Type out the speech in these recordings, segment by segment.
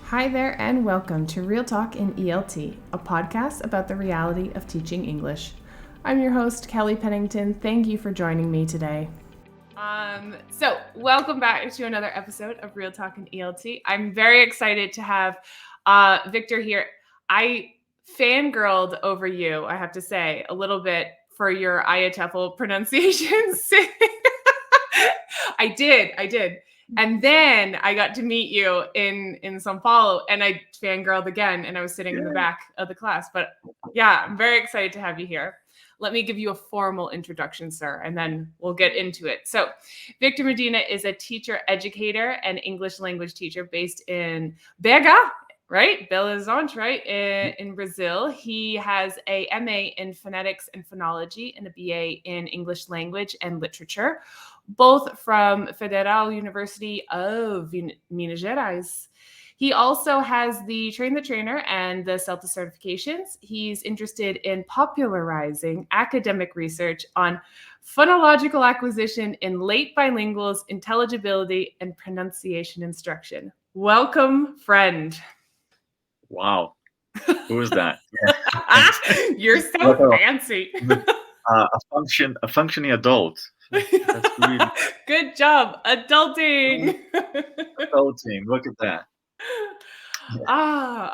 Hi there, and welcome to Real Talk in ELT, a podcast about the reality of teaching English. I'm your host, Kelly Pennington. Thank you for joining me today. Welcome back to another episode of Real Talk in ELT. I'm very excited to have Victor here. I fangirled over you, I have to say, a little bit for your IATEFL pronunciations. I did. And then I got to meet you in São Paulo, and I fangirled again, and I was sitting in the back of the class. But yeah, I'm very excited to have you here. Let me give you a formal introduction, sir, and then we'll get into it. So Victor Medina is a teacher, educator, and English language teacher based in BH, right? Belo Horizonte, right? In Brazil. He has a MA in phonetics and phonology and a BA in English language and literature, both from Federal University of Minas Gerais. He also has the Train the Trainer and the CELTA certifications. He's interested in popularizing academic research on phonological acquisition in late bilinguals, intelligibility, and pronunciation instruction. Welcome, friend. Wow. Who is that? You're so fancy. A functioning adult. That's really Good job, adulting. adulting. Look at that.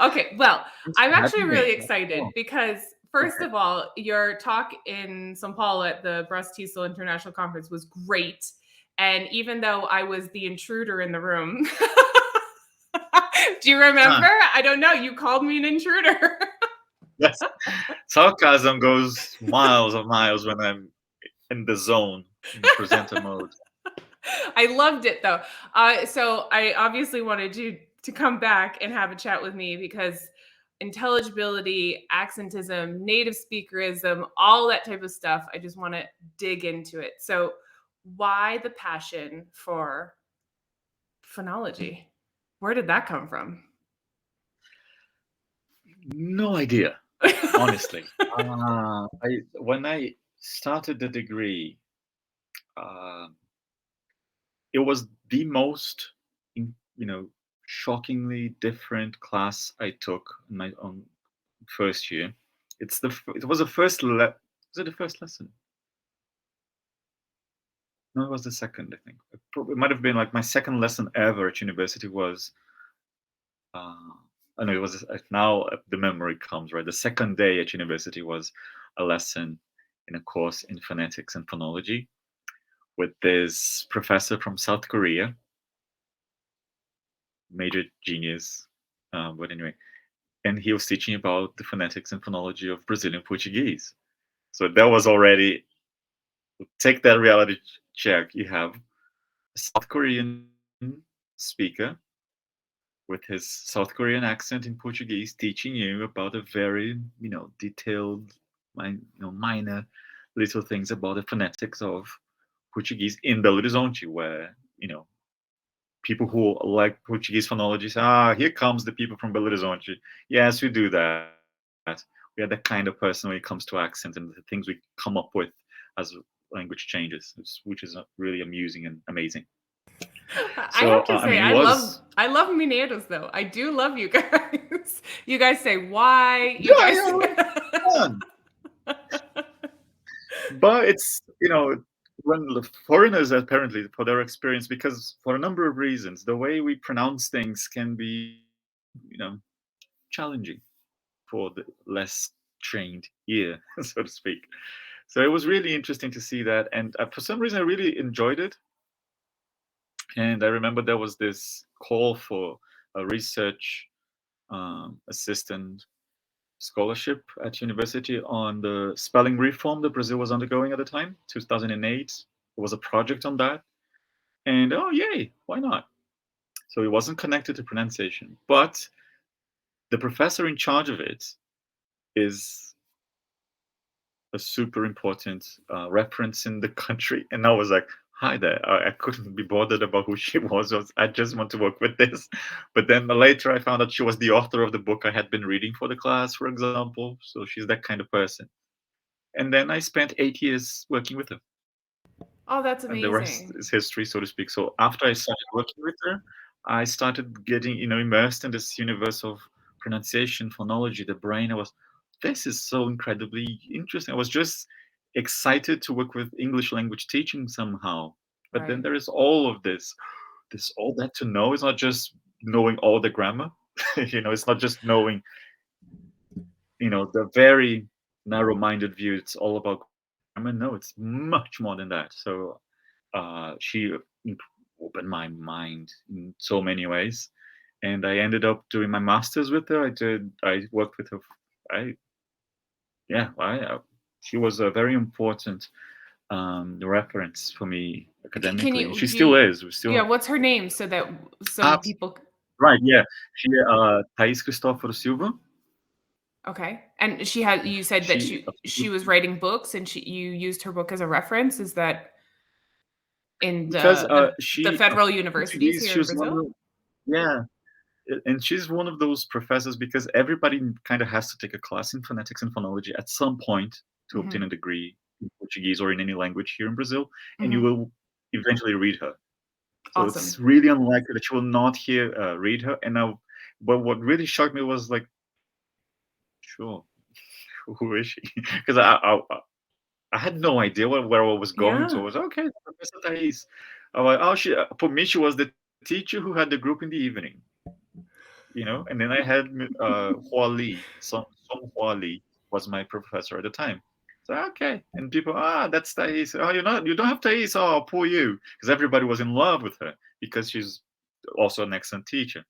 Okay. Well, Thanks I'm for actually having me. really excited because, first of all, your talk in São Paulo at the Brust-TESOL International Conference was great. And even though I was the intruder in the room, do you remember? I don't know. You called me an intruder. Yes. Sarcasm goes miles and miles when I'm in the zone, in presenter mode. I loved it though. So I obviously wanted you to come back and have a chat with me because intelligibility, accentism, native speakerism, all that type of stuff, I just want to dig into it. So why the passion for phonology? Where did that come from? No idea, honestly. When I started the degree, it was the most, shockingly different class I took in my own first year. It was the first was it the first lesson? No, it was the second, I think. It might have been like my second lesson ever at university was I know it was now the memory comes, right? The second day at university was a lesson in a course in phonetics and phonology with this professor from South Korea, major genius, but anyway, and he was teaching about the phonetics and phonology of Brazilian Portuguese. So that was already, take that reality check. You have a South Korean speaker with his South Korean accent in Portuguese teaching you about a very, detailed, minor little things about the phonetics of Portuguese in Belo Horizonte, where, people who like Portuguese phonology say, here comes the people from Belo Horizonte. Yes, we do that. We are that kind of person when it comes to accent and the things we come up with as language changes, which is really amusing and amazing. I have to say, I love Mineiros though. I do love you guys. You guys say why. You guys. But it's, when the foreigners apparently for their experience, because for a number of reasons, the way we pronounce things can be, challenging for the less trained ear, so to speak. So it was really interesting to see that, and for some reason I really enjoyed it. And I remember there was this call for a research assistant scholarship at university on the spelling reform that Brazil was undergoing at the time, 2008. There was a project on that. And oh, yay, why not? So it wasn't connected to pronunciation. But the professor in charge of it is a super important reference in the country. And I was like, hi there. I couldn't be bothered about who she was. I just want to work with this. But then later I found out she was the author of the book I had been reading for the class, for example. So she's that kind of person. And then I spent 8 years working with her. Oh, that's And the rest amazing. is history, so to speak. So after I started working with her, I started getting, immersed in this universe of pronunciation, phonology, the brain. This is so incredibly interesting. I was just excited to work with English language teaching somehow. But then Right. there is all of all that to know. It's not just knowing all the grammar. It's not just knowing, the very narrow-minded view. It's all about grammar. No, it's much more than that. So she opened my mind in so many ways, and I ended up doing my master's with her. I worked with her. I yeah, she was a very important reference for me Can academically, and you she do still you, is. We yeah, still what's her name so that so abs- people right, yeah. She Thais Cristóforo Silva. okay. And she had you said that She she was writing books and you used her book as a reference. Is that in because the she federal universities Portuguese. here She in was one Brazil? of yeah. And she's one of those professors because everybody kind of has to take a class in phonetics and phonology at some point to obtain Hmm. a degree in Portuguese or in any language here in Brazil, and you Hmm. will eventually read her. So it's Awesome. really unlikely that you will not read her. And now, but what really shocked me was like, sure, who is she? Because I had no idea where I was going to. I Yeah. was okay, Professor Thais. I was like, oh, for me, she was the teacher who had the group in the evening. And then I had Hua Li, Song Hua Li was my professor at the time. So okay, and people, that's Thais. Oh, you don't have Thais. Oh, poor you, because everybody was in love with her because she's also an excellent teacher.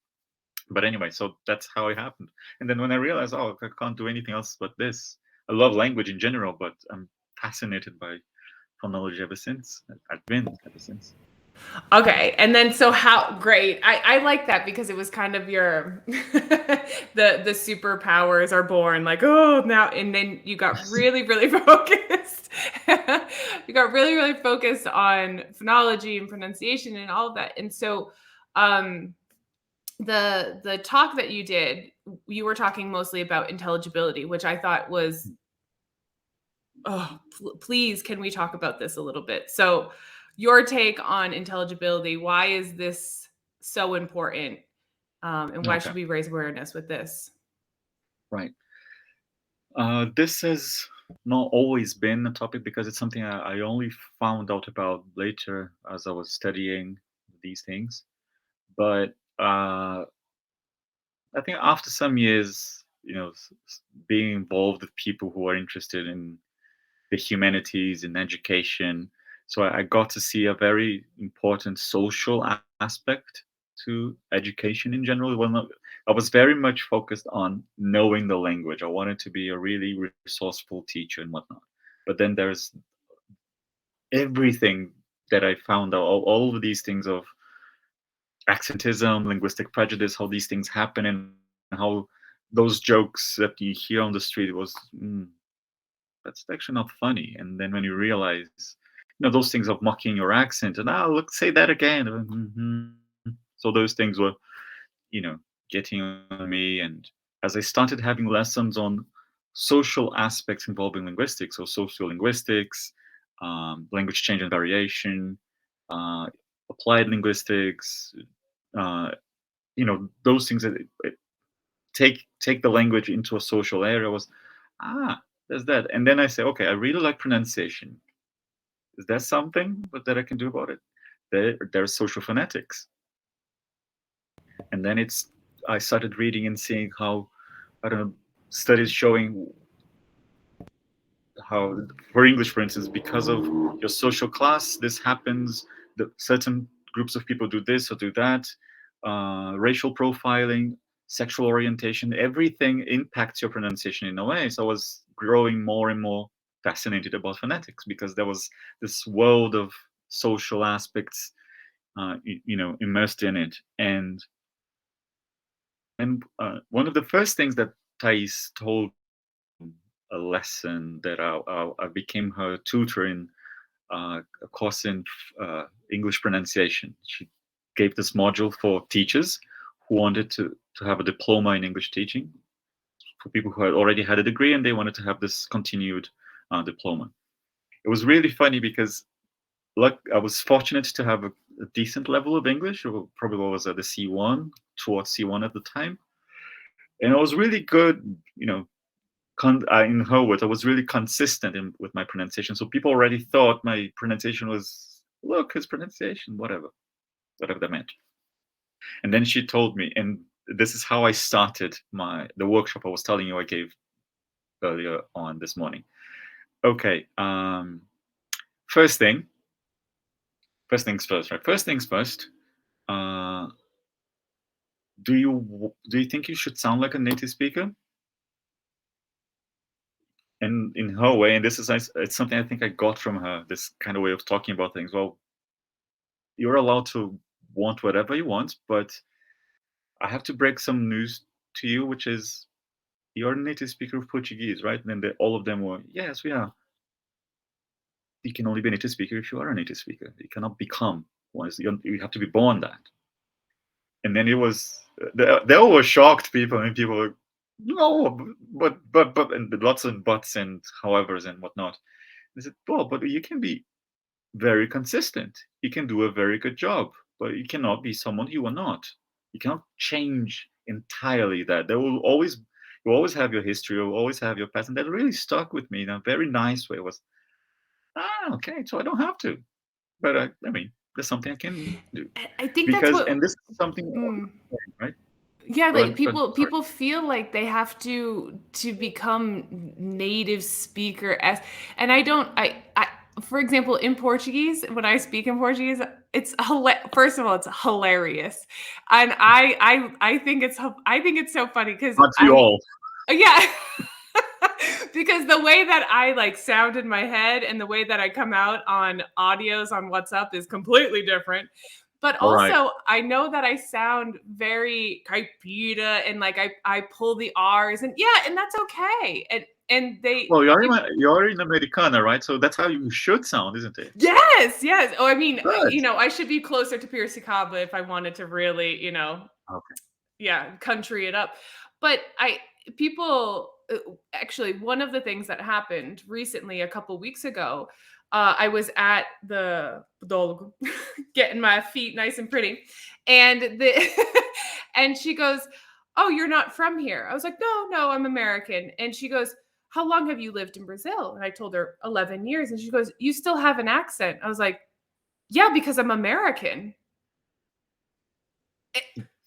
But anyway, so that's how it happened. And then when I realized, oh, I can't do anything else but this. I love language in general, but I'm fascinated by phonology ever since. I've been ever since. Okay. And then so how great. I like that because it was kind of your the superpowers are born like, oh now and then you got really, really focused. You got really, really focused on phonology and pronunciation and all of that. And so um the talk that you did, you were talking mostly about intelligibility, which I thought was oh, please, can we talk about this a little bit? So, your take on intelligibility, why is this so important? And why Okay, should we raise awareness with this? right. This has not always been a topic because it's something I only found out about later as I was studying these things. But I think after some years, being involved with people who are interested in the humanities and education, so I got to see a very important social aspect to education in general. I was very much focused on knowing the language. I wanted to be a really resourceful teacher and whatnot. But then there's everything that I found out, all of these things of accentism, linguistic prejudice, how these things happen, and how those jokes that you hear on the street that's actually not funny. And then when you realize, those things of mocking your accent and look, say that again. So those things were, you know, getting on me. And as I started having lessons on social aspects involving linguistics, so sociolinguistics, language change and variation, uh, applied linguistics, uh, those things that take the language into a social area was there's that. And then I say, okay, I really like pronunciation. Is there something that I can do about it? There's social phonetics. And then I started reading and seeing how, I don't know, studies showing how, for English, for instance, because of your social class, this happens. Certain groups of people do this or do that. Racial profiling, sexual orientation, everything impacts your pronunciation in a way. So I was growing more and more fascinated about phonetics because there was this world of social aspects, immersed in it. And one of the first things that Thais told, a lesson that I became her tutor in a course in English pronunciation. She gave this module for teachers who wanted to have a diploma in English teaching, for people who had already had a degree and they wanted to have this continued diploma. It was really funny because I was fortunate to have a decent level of English, or probably was at the C1, towards C1 at the time. And I was really good, in her words, I was really consistent with my pronunciation. So people already thought my pronunciation was, look, his pronunciation, whatever that meant. And then she told me, and this is how I started the workshop I was telling you I gave earlier on this morning. Okay, first things first, right? First things first. Do you think you should sound like a native speaker? And in her way, and this is it's something I think I got from her, this kind of way of talking about things. Well, you're allowed to want whatever you want, but I have to break some news to you, which is you're a native speaker of Portuguese, right? And then all of them were, yes, we are. You can only be a native speaker if you are a native speaker. You cannot become one. You have to be born that. And then it was, they all were shocked, people, and people were, no, but, and lots of buts and howevers and whatnot. They said, well, but you can be very consistent. You can do a very good job, but you cannot be someone you are not. You cannot change entirely that. You always have your history, you always have your past, and that really stuck with me in a very nice way. It was, okay, so I don't have to, but I mean, there's something I can do. I think that's what, and this is something, right? Yeah, like people feel like they have to become native speaker and I for example, in Portuguese, when I speak in Portuguese, first of all, it's hilarious, and I think it's so funny because Not you all. Yeah. Because the way that I like sound in my head and the way that I come out on audios on WhatsApp is completely different. But also, I know that I sound very caipira and like I pull the R's and and that's okay. And they you're in Americana, right? So that's how you should sound, isn't it? Yes. Oh, I mean, I should be closer to Ishikawa if I wanted to really, country it up. But people actually, one of the things that happened recently, a couple weeks ago, I was at the Dogma, getting my feet nice and pretty, and and she goes, "Oh, you're not from here." I was like, "No, I'm American." And she goes, "How long have you lived in Brazil?" And I told her 11 years, and she goes, "You still have an accent." I was like, "Yeah, because I'm American."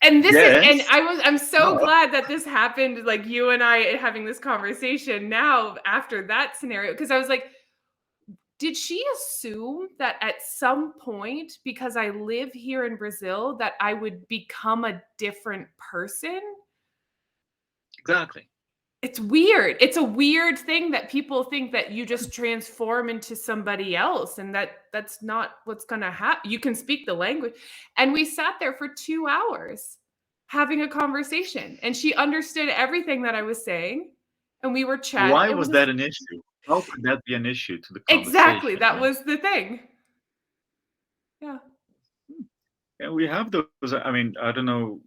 And I'm so glad that this happened, like you and I having this conversation now after that scenario, because I was like, did she assume that at some point, because I live here in Brazil, that I would become a different person? Exactly. It's weird. It's a weird thing that people think that you just transform into somebody else, and that's not what's going to happen. You can speak the language. And we sat there for 2 hours having a conversation, and she understood everything that I was saying, and we were chatting. Why was that an issue? How could that be an issue to the conversation? Exactly. That was the thing. Yeah. And we have those. I mean, I don't know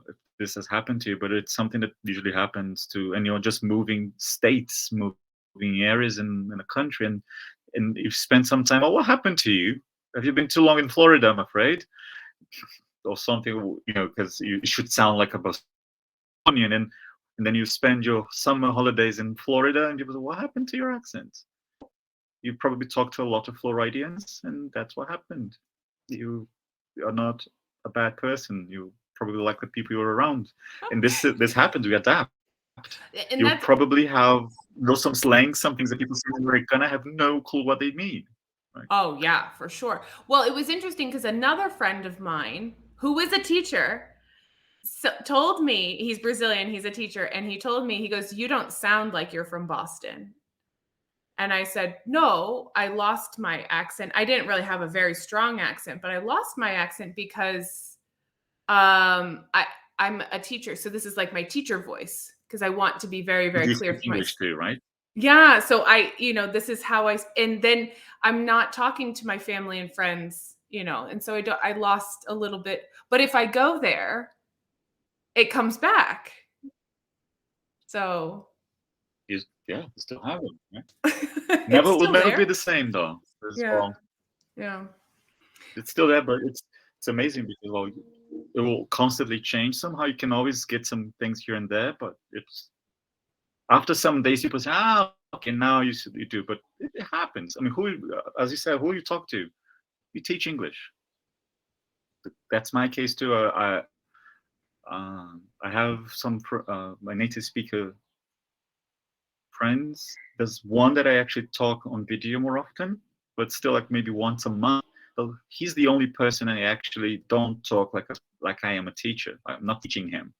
if this has happened to you, but it's something that usually happens to, and you're just moving states, moving areas in a country, and you've spent some time. Oh, what happened to you? Have you been too long in Florida? I'm afraid, or something. Because you should sound like a Bostonian, and then you spend your summer holidays in Florida, and people say, "What happened to your accent?" You probably talked to a lot of Floridians, and that's what happened. You are not a bad person. You probably like the people you're around, and this happens. We adapt. And you probably know some slang, some things that people say in Americana have no clue what they mean. Right? Oh yeah, for sure. Well, it was interesting because another friend of mine who is a teacher told me, he's Brazilian, he's a teacher, and he told me, he goes, "You don't sound like you're from Boston." And I said, "No, I lost my accent. I didn't really have a very strong accent, but I lost my accent because I'm a teacher. So this is like my teacher voice because I want to be very, very clear for English too, right? Yeah. So this is how and then I'm not talking to my family and friends, and so I lost a little bit. But if I go there, it comes back. So you still have it. Right? Will never be the same though. Yeah. It's still there, but it's amazing because, well, it will constantly change. Somehow you can always get some things here and there, but it's after some days people say, ah, okay, now you do, but it happens. I mean, as you said, who you talk to, you teach English. That's my case too. I have some my native speaker friends. There's one that I actually talk on video more often, but still like maybe once a month. So he's the only person I actually don't talk like I am a teacher. I'm not teaching him.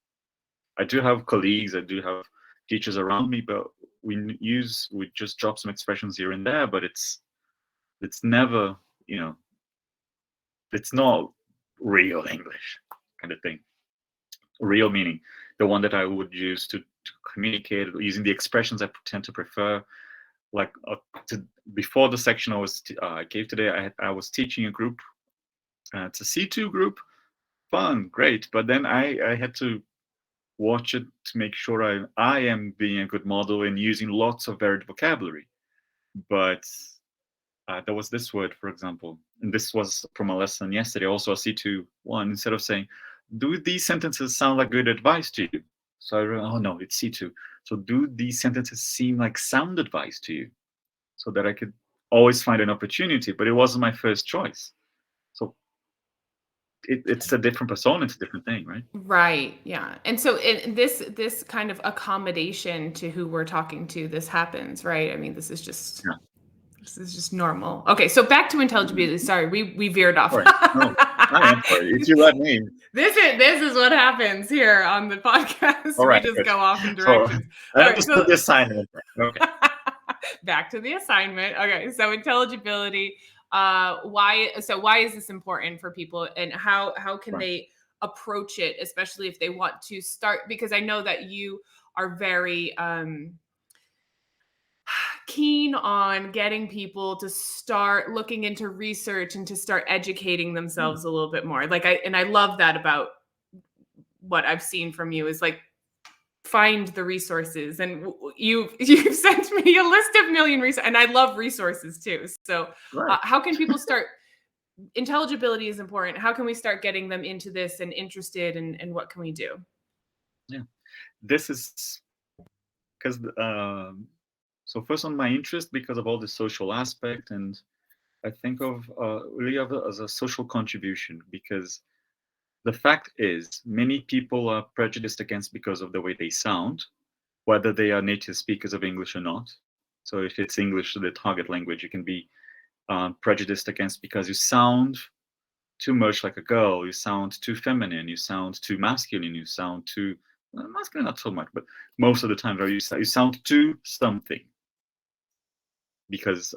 I do have colleagues, I do have teachers around me, but we just drop some expressions here and there, but it's never, it's not real English kind of thing. Real meaning the one that I would use to communicate using the expressions I tend to prefer. Like before the section I gave today, I was teaching a group. It's a C2 group, fun, great. But then I had to watch it to make sure I am being a good model and using lots of varied vocabulary. But there was this word, for example, and this was from a lesson yesterday, also a C2 one. Instead of saying, do these sentences sound like good advice to you? So I wrote, oh no, it's C2. So do these sentences seem like sound advice to you? So that I could always find an opportunity, but it wasn't my first choice. So it's a different persona, it's a different thing, right? Right. Yeah. And so this kind of accommodation to who we're talking to, this happens, right? I mean, this is just Yeah. this is just normal. Okay, so back to intelligibility. Sorry, we veered off. Sorry. No, I am sorry. If you let me. This is what happens here on the podcast. All right, we just good. go off in So directions. I understood the assignment. Okay. Back to the assignment. Okay, so intelligibility. Why is this important for people, and how can Right. they approach it, especially if they want to start? Because I know that you are very keen on getting people to start looking into research and to start educating themselves a little bit more. Like I love that about what I've seen from you is like find the resources, and you've sent me a list of million resources, and I love resources too. So Right. how can people start? Intelligibility is important. How can we start getting them into this and interested, and what can we do? Yeah, this is because so first on my interest because of all the social aspect, and I think of really of it as a social contribution, because the fact is many people are prejudiced against because of the way they sound, whether they are native speakers of English or not. So if it's English, the target language, you can be prejudiced against because you sound too much like a girl, you sound too feminine, you sound too masculine, you sound too masculine, not so much, but most of the time you sound too something. Because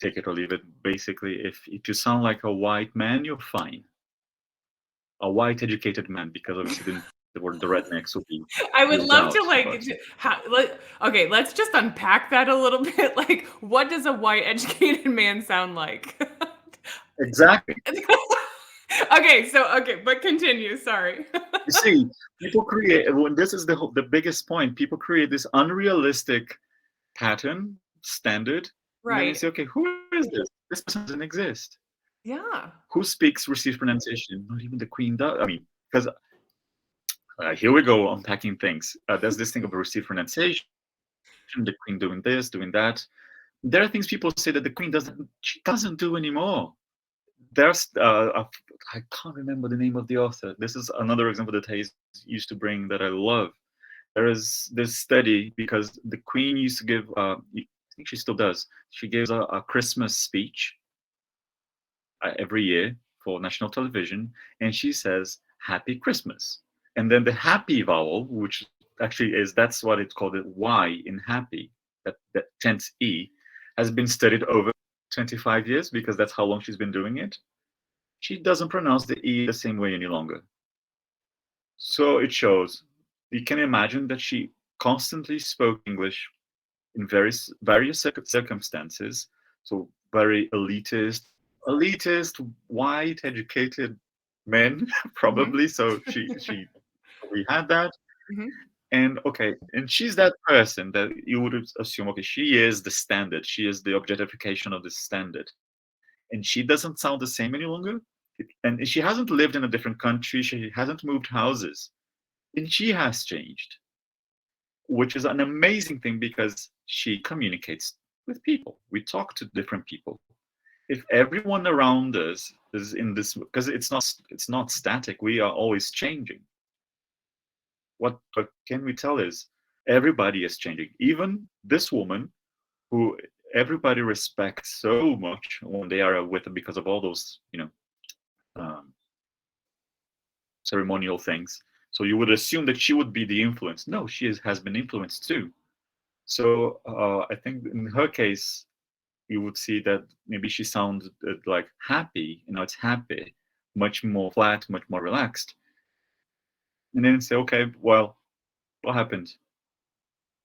take it or leave it. Basically, if you sound like a white man, you're fine. A white educated man, because obviously the rednecks would be. I would love to But okay, let's just unpack that a little bit. Like, what does a white educated man sound like? exactly. Okay, but continue. Sorry. You see, people create. When this is the biggest point. People create this unrealistic pattern standard, and then you Right. say, okay, who is this? This person doesn't exist. Yeah. Who speaks received pronunciation? Not even the Queen does. I mean, because here we go unpacking things. There's this thing of received pronunciation, the Queen doing this, doing that. There are things people say that the Queen doesn't do anymore. There's I can't remember the name of the author. This is another example that I used to bring that I love. There is this study because the Queen used to give. I think she still does. She gives a Christmas speech every year for national television, and she says "Happy Christmas," and then the happy vowel, which actually that's what it's called, Y in happy, that tense E, has been studied over 25 years because that's how long she's been doing it. She doesn't pronounce the E the same way any longer. So it shows. You can imagine that she constantly spoke English in various circumstances. So very elitist, white, educated men, probably. So she we had that. Mhm. And okay, and she's that person that you would assume, okay, she is the standard. She is the objectification of the standard. and she doesn't sound the same any longer. And she hasn't lived in a different country. She hasn't moved houses, and she has changed, which is an amazing thing because she communicates with people. We talk to different people. If everyone around us is in this, because it's not static. We are always changing. What can we tell is everybody is changing. Even this woman, who everybody respects so much when they are with her because of all those, um, ceremonial things. So you would assume that she would be the influence. No, has been influenced too. So I think in her case, you would see that maybe she sounded like happy. It's happy, much more flat, much more relaxed. And then say, okay, well, what happened?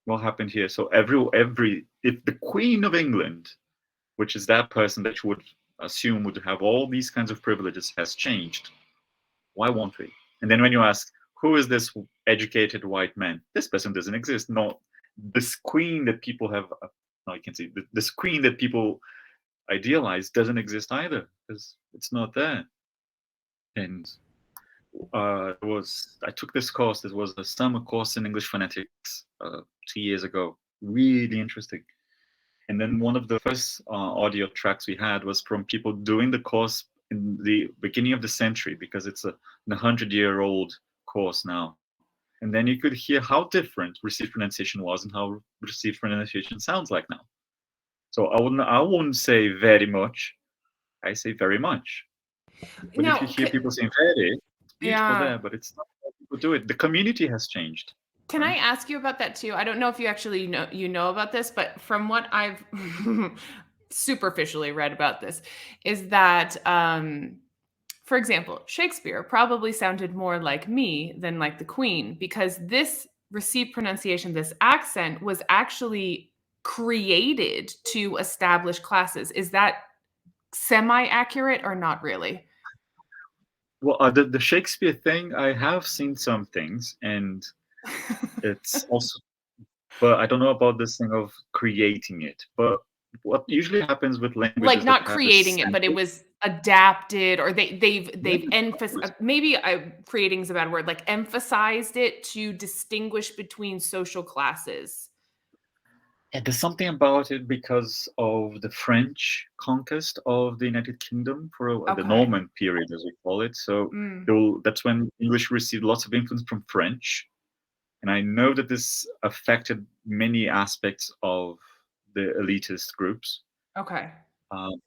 What happened here? So if the Queen of England, which is that person that you would assume would have all these kinds of privileges, has changed, why won't we? And then when you ask, who is this educated white man? This person doesn't exist. No, this queen that people have, no, you can see this queen that people idealize doesn't exist either, because it's not there. And I took this course. This was a summer course in English phonetics 2 years ago. Really interesting. And then one of the first audio tracks we had was from people doing the course in the beginning of the century, because it's a 100-year-old course now. And then you could hear how different received pronunciation was and how received pronunciation sounds like now. So I wouldn't say very much. I say very much. But if you hear people saying very, it's beautiful there, but it's not how people do it. The community has changed. Can I ask you about that too? I don't know if you actually know about this, but from what I've superficially read about this, is that, for example, Shakespeare probably sounded more like me than like the Queen, because this received pronunciation, this accent, was actually created to establish classes. Is that semi-accurate or not really? Well, the Shakespeare thing, I have seen some things, and it's also, but I don't know about this thing of creating it. But what usually happens with languages, like not creating it, but it was adapted, or they've emphasized, maybe creating is a bad word, like emphasized it to distinguish between social classes. Yeah, there's something about it because of the French conquest of the United Kingdom for the Norman period, as we call it. So that's when English received lots of influence from French. And I know that this affected many aspects of the elitist groups. Okay. And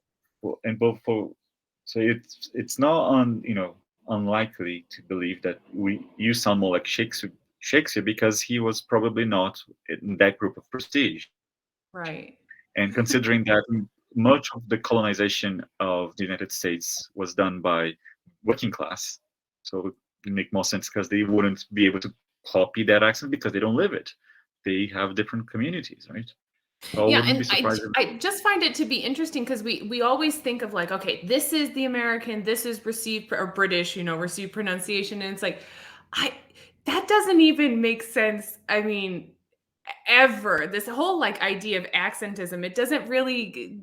so it's not unlikely to believe that you sound more like Shakespeare, because he was probably not in that group of prestige. Right. And considering that much of the colonization of the United States was done by working class, so it would make more sense, because they wouldn't be able to copy that accent because they don't live it. They have different communities, right? So yeah, and I just find it to be interesting, because we always think of like, okay, this is the American, this is received, or British, received pronunciation, and it's like, that doesn't even make sense. I mean, ever. This whole like idea of accentism, it doesn't really,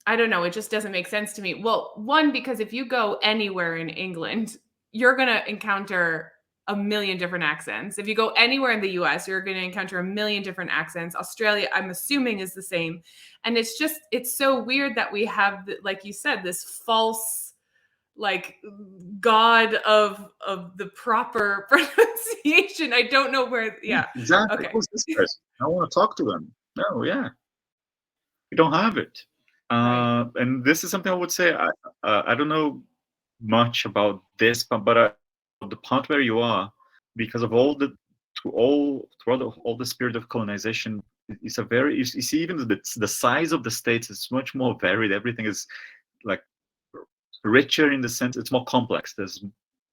I don't know, it just doesn't make sense to me. Well, one, because if you go anywhere in England, you're going to encounter a million different accents. If you go anywhere in the US, you're going to encounter a million different accents. Australia, I'm assuming, is the same. And it's so weird that we have, like you said, this false like god of the proper pronunciation. I don't know where. Yeah, exactly. Okay. Who's this person? I want to talk to them. No, yeah, we don't have it. Right. And this is something I would say. I don't know much about this, but the part where you are, because of all the spirit of colonization, it's a very, you see, even the size of the states is much more varied. Everything is like richer in the sense it's more complex. There's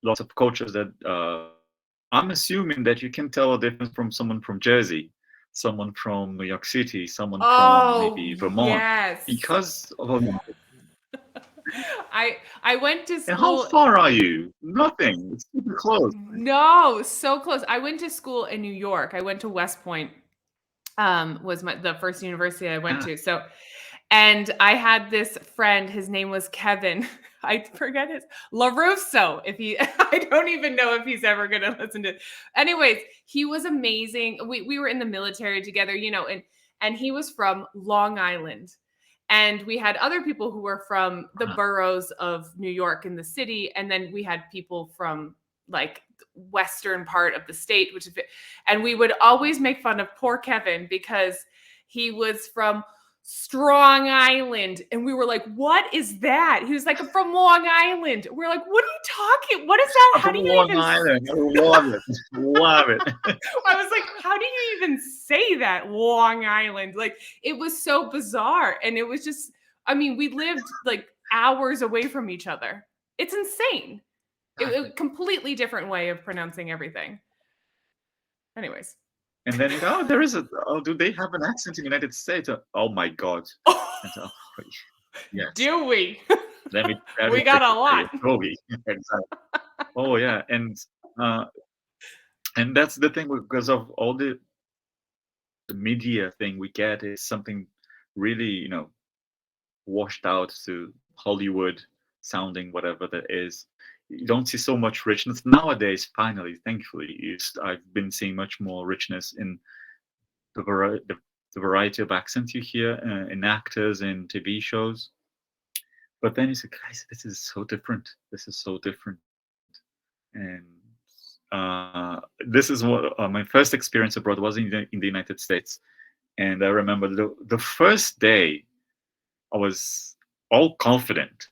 lots of cultures that I'm assuming that you can tell a difference from someone from Jersey, someone from New York City, someone from maybe Vermont, yes. because of I went to school. And how far are you? Nothing. It's super close. No, so close. I went to school in New York. I went to West Point. Was the first university I went to. So, And I had this friend, his name was Kevin. I forget his LaRusso. I don't even know if he's ever going to listen to it. Anyways, he was amazing. We were in the military together, and he was from Long Island. And we had other people who were from the boroughs of New York and the city. And then we had people from like western part of the state, and we would always make fun of poor Kevin because he was from Strong Island. And we were like, what is that? He was like, I'm from Long Island. We're like, what are you talking? What is that? How do you Long even Island. I love it. Love it. I was like, how do you even say that? Long Island? Like, it was so bizarre. And it was just, we lived like hours away from each other. It's insane. A completely different way of pronouncing everything. Anyways. And then, do they have an accent in the United States? Oh my God. Yes. Do we? We got a lot. Exactly. Oh yeah. And that's the thing, because of all the media thing we get is something really, washed out to Hollywood sounding, whatever that is. You don't see so much richness nowadays. Finally, thankfully, I've been seeing much more richness in the variety of accents you hear in actors in TV shows. But then you say, guys, this is so different. This is so different. And this is what my first experience abroad was in the United States. And I remember the first day I was all confident.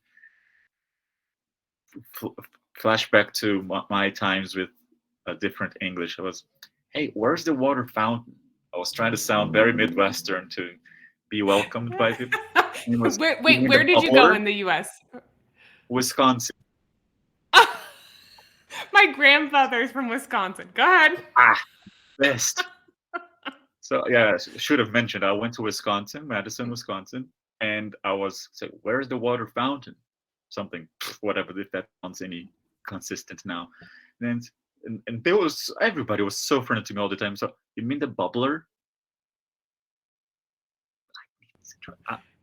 Flashback to my times with a different English. I was, hey, where's the water fountain? I was trying to sound very Midwestern to be welcomed by people. Where did you go in the U.S.? Wisconsin. My grandfather's from Wisconsin. Go ahead. Best. So yeah, I should have mentioned I went to Wisconsin, Madison, Wisconsin, and I was saying, where's the water fountain? Something, whatever, if that sounds any consistent now. And everybody was so friendly to me all the time. So, you mean the bubbler?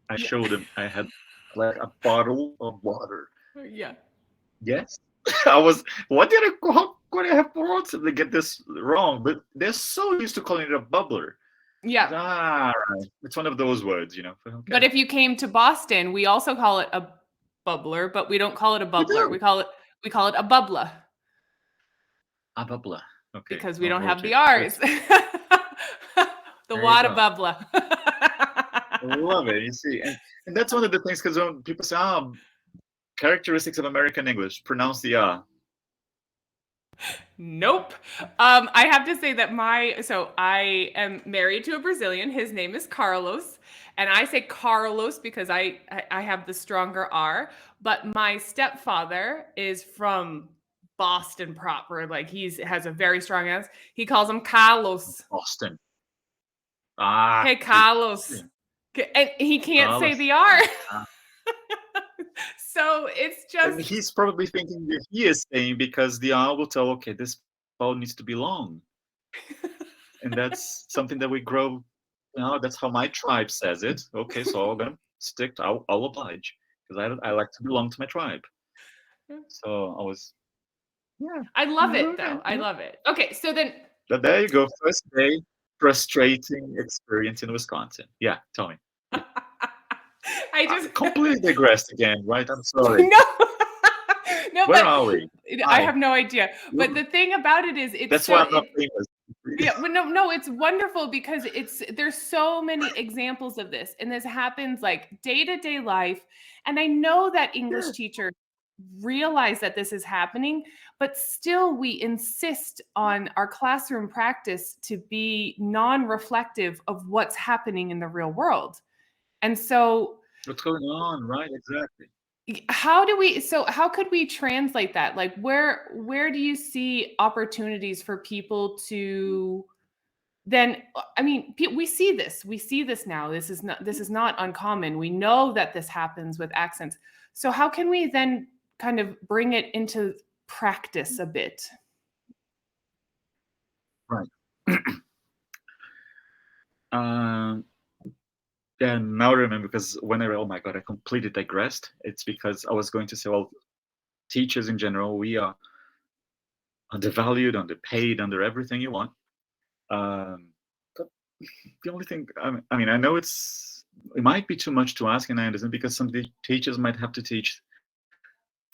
I showed him I had like a bottle of water. Yeah. Yes. What did I have brought to get this wrong? But they're so used to calling it a bubbler. Yeah. Right. It's one of those words, Okay. But if you came to Boston, we also call it a bubbler, but we don't call it a bubbler. We call it a bubbler. A bubbler. Okay. Because we don't have the R's. The water bubbler. I love it. You see, and that's one of the things, because when people say, characteristics of American English, pronounce the R. Nope. I have to say that I am married to a Brazilian. His name is Carlos. And I say Carlos because I have the stronger R. But my stepfather is from Boston proper. Like has a very strong S. He calls him Carlos. Boston. Hey, Carlos. And he can't say the R. So it's just. And he's probably thinking that he is saying, because the R will tell, okay, this vowel needs to be long. And that's something that we grow. That's how my tribe says it. Okay, so I'm gonna stick. I'll oblige, because I like to belong to my tribe. So I was. Yeah. I love it though. I love it. Okay, so then. But there you go. First day, frustrating experience in Wisconsin. Yeah, tell me. I just completely digressed again, right? I'm sorry. No, where are we? I have no idea. But the thing about it is, that's why I'm not famous. Yeah, but no, it's wonderful because there's so many examples of this, and this happens like day-to-day life. And I know that English teachers realize that this is happening, but still we insist on our classroom practice to be non-reflective of what's happening in the real world. And so what's going on, right? Exactly. How could we translate that? Like where do you see opportunities for people to then, we see this now. This is not uncommon. We know that this happens with accents. So how can we then kind of bring it into practice a bit? Right. Yeah, now I remember, because when oh my God, I completely digressed. It's because I was going to say, well, teachers in general, we are undervalued, underpaid, under everything you want. But the only thing, I mean, I know it might be too much to ask, and I understand, because some teachers might have to teach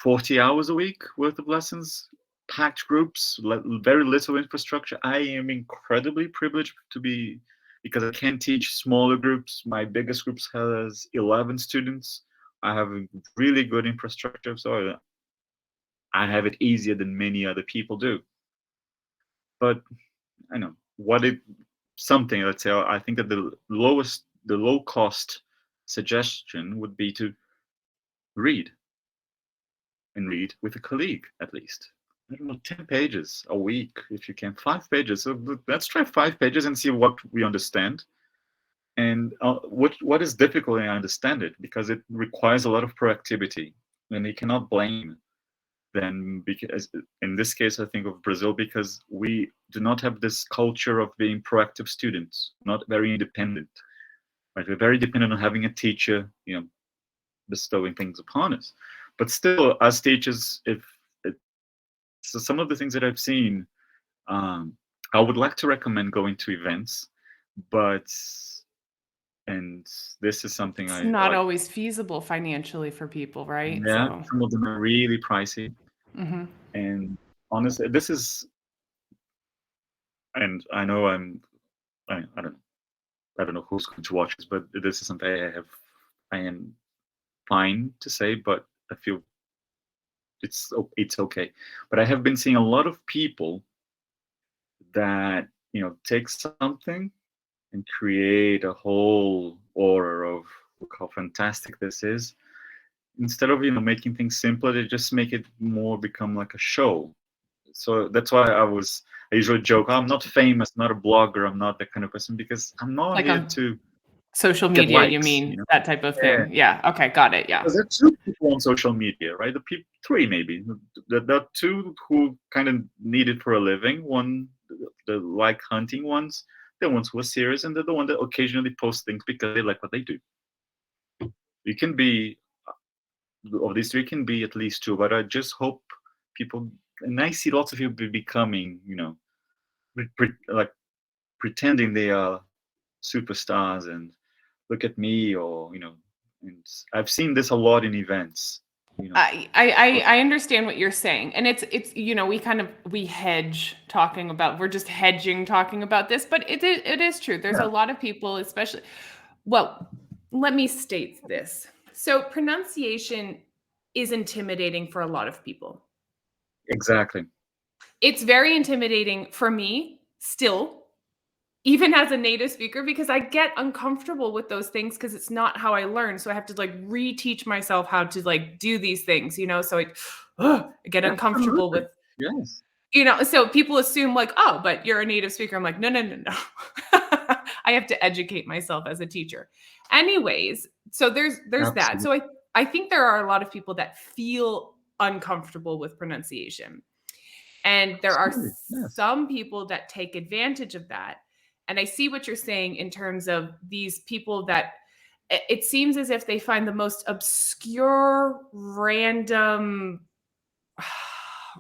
40 hours a week worth of lessons, packed groups, very little infrastructure. I am incredibly privileged to be, because I can teach smaller groups. My biggest groups has 11 students. I have a really good infrastructure, so I have it easier than many other people do. But I know what it something. Let's say, I think that the low cost suggestion would be to read, and read with a colleague at least. I don't know, 10 pages a week if you can, 5 pages. So let's try 5 pages and see what we understand. And what is difficult, and I understand it, because it requires a lot of proactivity, and you cannot blame them, because in this case I think of Brazil, because we do not have this culture of being proactive students, not very independent. Right? We're very dependent on having a teacher, bestowing things upon us. But still, as teachers, so some of the things that I've seen, I would like to recommend going to events, but and this is something It's I not like. always feasible financially for people, right? Yeah, So, some of them are really pricey, mhm. and honestly, this is, and I know I don't know who's going to watch this, but this is something I am fine to say, but I feel it's okay. But I have been seeing a lot of people that take something and create a whole aura of, look how fantastic this is. Instead of making things simpler, they just make it more become like a show. So that's why I usually joke, I'm not famous, not a blogger, I'm not that kind of person, because I'm not Like here on to social get media, you likes. mean, that type of Yeah. thing? Yeah, okay, got it, yeah. Because there are two people on social media, right? Three maybe. There are two who kind of need it for a living. One, the like hunting ones, the ones who are serious, and they're the one that occasionally post things because they like what they do. You can be, of these three, can be at least two, but I just hope people, and I see lots of people becoming, like pretending they are superstars, and look at me, or and I've seen this a lot in events. I understand what you're saying, and it's we hedge talking about, we're just hedging talking about this, but it is true. There's Yeah, a lot of people, especially, well, let me state this. So pronunciation is intimidating for a lot of people. exactly. It's very intimidating for me still, even as a native speaker, because I get uncomfortable with those things because it's not how I learn. So I have to like reteach myself how to like do these things, So I get uncomfortable Absolutely. with, Yes. so people assume like, oh, but you're a native speaker. I'm like, no, no, no, no. I have to educate myself as a teacher. Anyways, so there's that. Absolutely. So I think there are a lot of people that feel uncomfortable with pronunciation. And there are Absolutely. Yes. some people that take advantage of that. And I see what you're saying in terms of these people that it seems as if they find the most obscure, random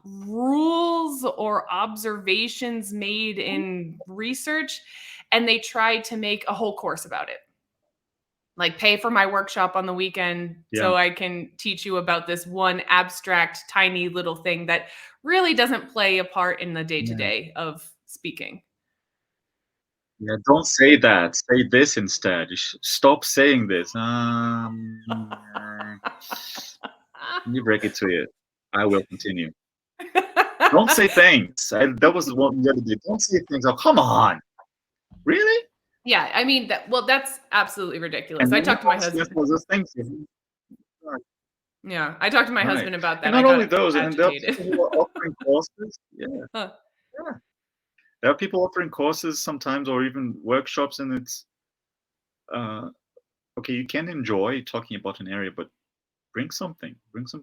rules or observations made in research, and they try to make a whole course about it. Like, pay for my workshop on the weekend Yeah. so I can teach you about this one abstract, tiny little thing that really doesn't play a part in the day to Yeah. day of speaking. Yeah. Don't say that. Say this instead. Stop saying this. Let me break it to you. I will continue. Don't say things. That was one the other day. Don't say things. Oh, come on. Really? Yeah, I mean that's absolutely ridiculous. And I then he talked to my wants to husband. those things. Yeah, I talked to my Right. husband about And that. I not only got those, and there are agitated. people who are offering courses. Yeah. Huh. Yeah. There are people offering courses sometimes, or even workshops, and it's uh, okay. You can enjoy talking about an area, but bring something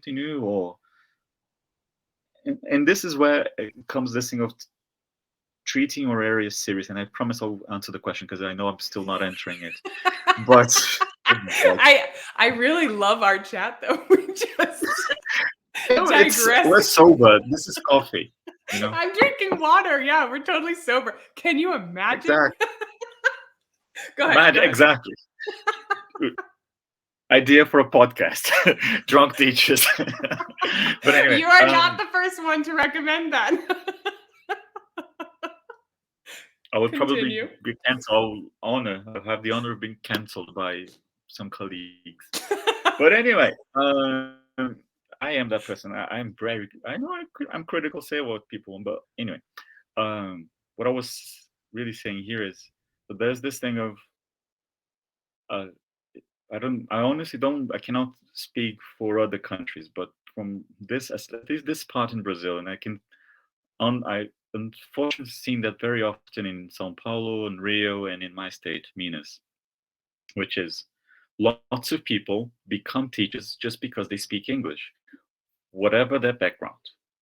new, or and this is where it comes this thing of treating our area serious, and I promise I'll answer the question because I know I'm still not answering it. But oh my God. I really love our chat though. We just We're digress. sober. This is coffee, you know. I'm drinking water. Yeah, we're totally sober. Can you imagine? Exactly. Go ahead. Exactly. Idea for a podcast. Drunk teachers. But anyway, You are not the first one to recommend that. I would Continue. probably be cancelled. I have the honor of being cancelled by some colleagues. But anyway, I am that person. I'm very. I know I'm critical, say about people, but anyway, what I was really saying here is that there's this thing of uh, I honestly don't. I cannot speak for other countries, but from this, at least this part in Brazil, and I unfortunately seen that very often in São Paulo and Rio and in my state, Minas, which is lots of people become teachers just because they speak English, whatever their background,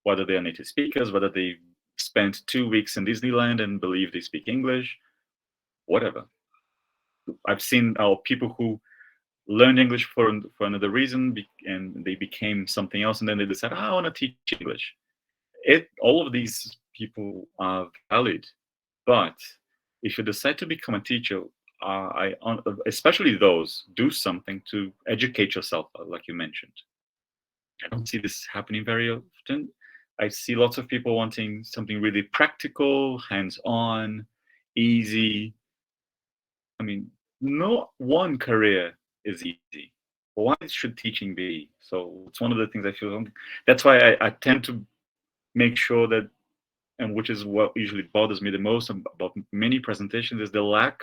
whether they are native speakers, whether they spent 2 weeks in Disneyland and believe they speak English, whatever. I've seen people who learned English for another reason, and they became something else, and then they decide, I want to teach English. All of these people are valid, but if you decide to become a teacher, especially those, do something to educate yourself, like you mentioned. I don't see this happening very often. I see lots of people wanting something really practical, hands-on, easy. I mean, no one career is easy. Why should teaching be? So it's one of the things I feel. That's why I tend to make sure that, and which is what usually bothers me the most about many presentations, is the lack,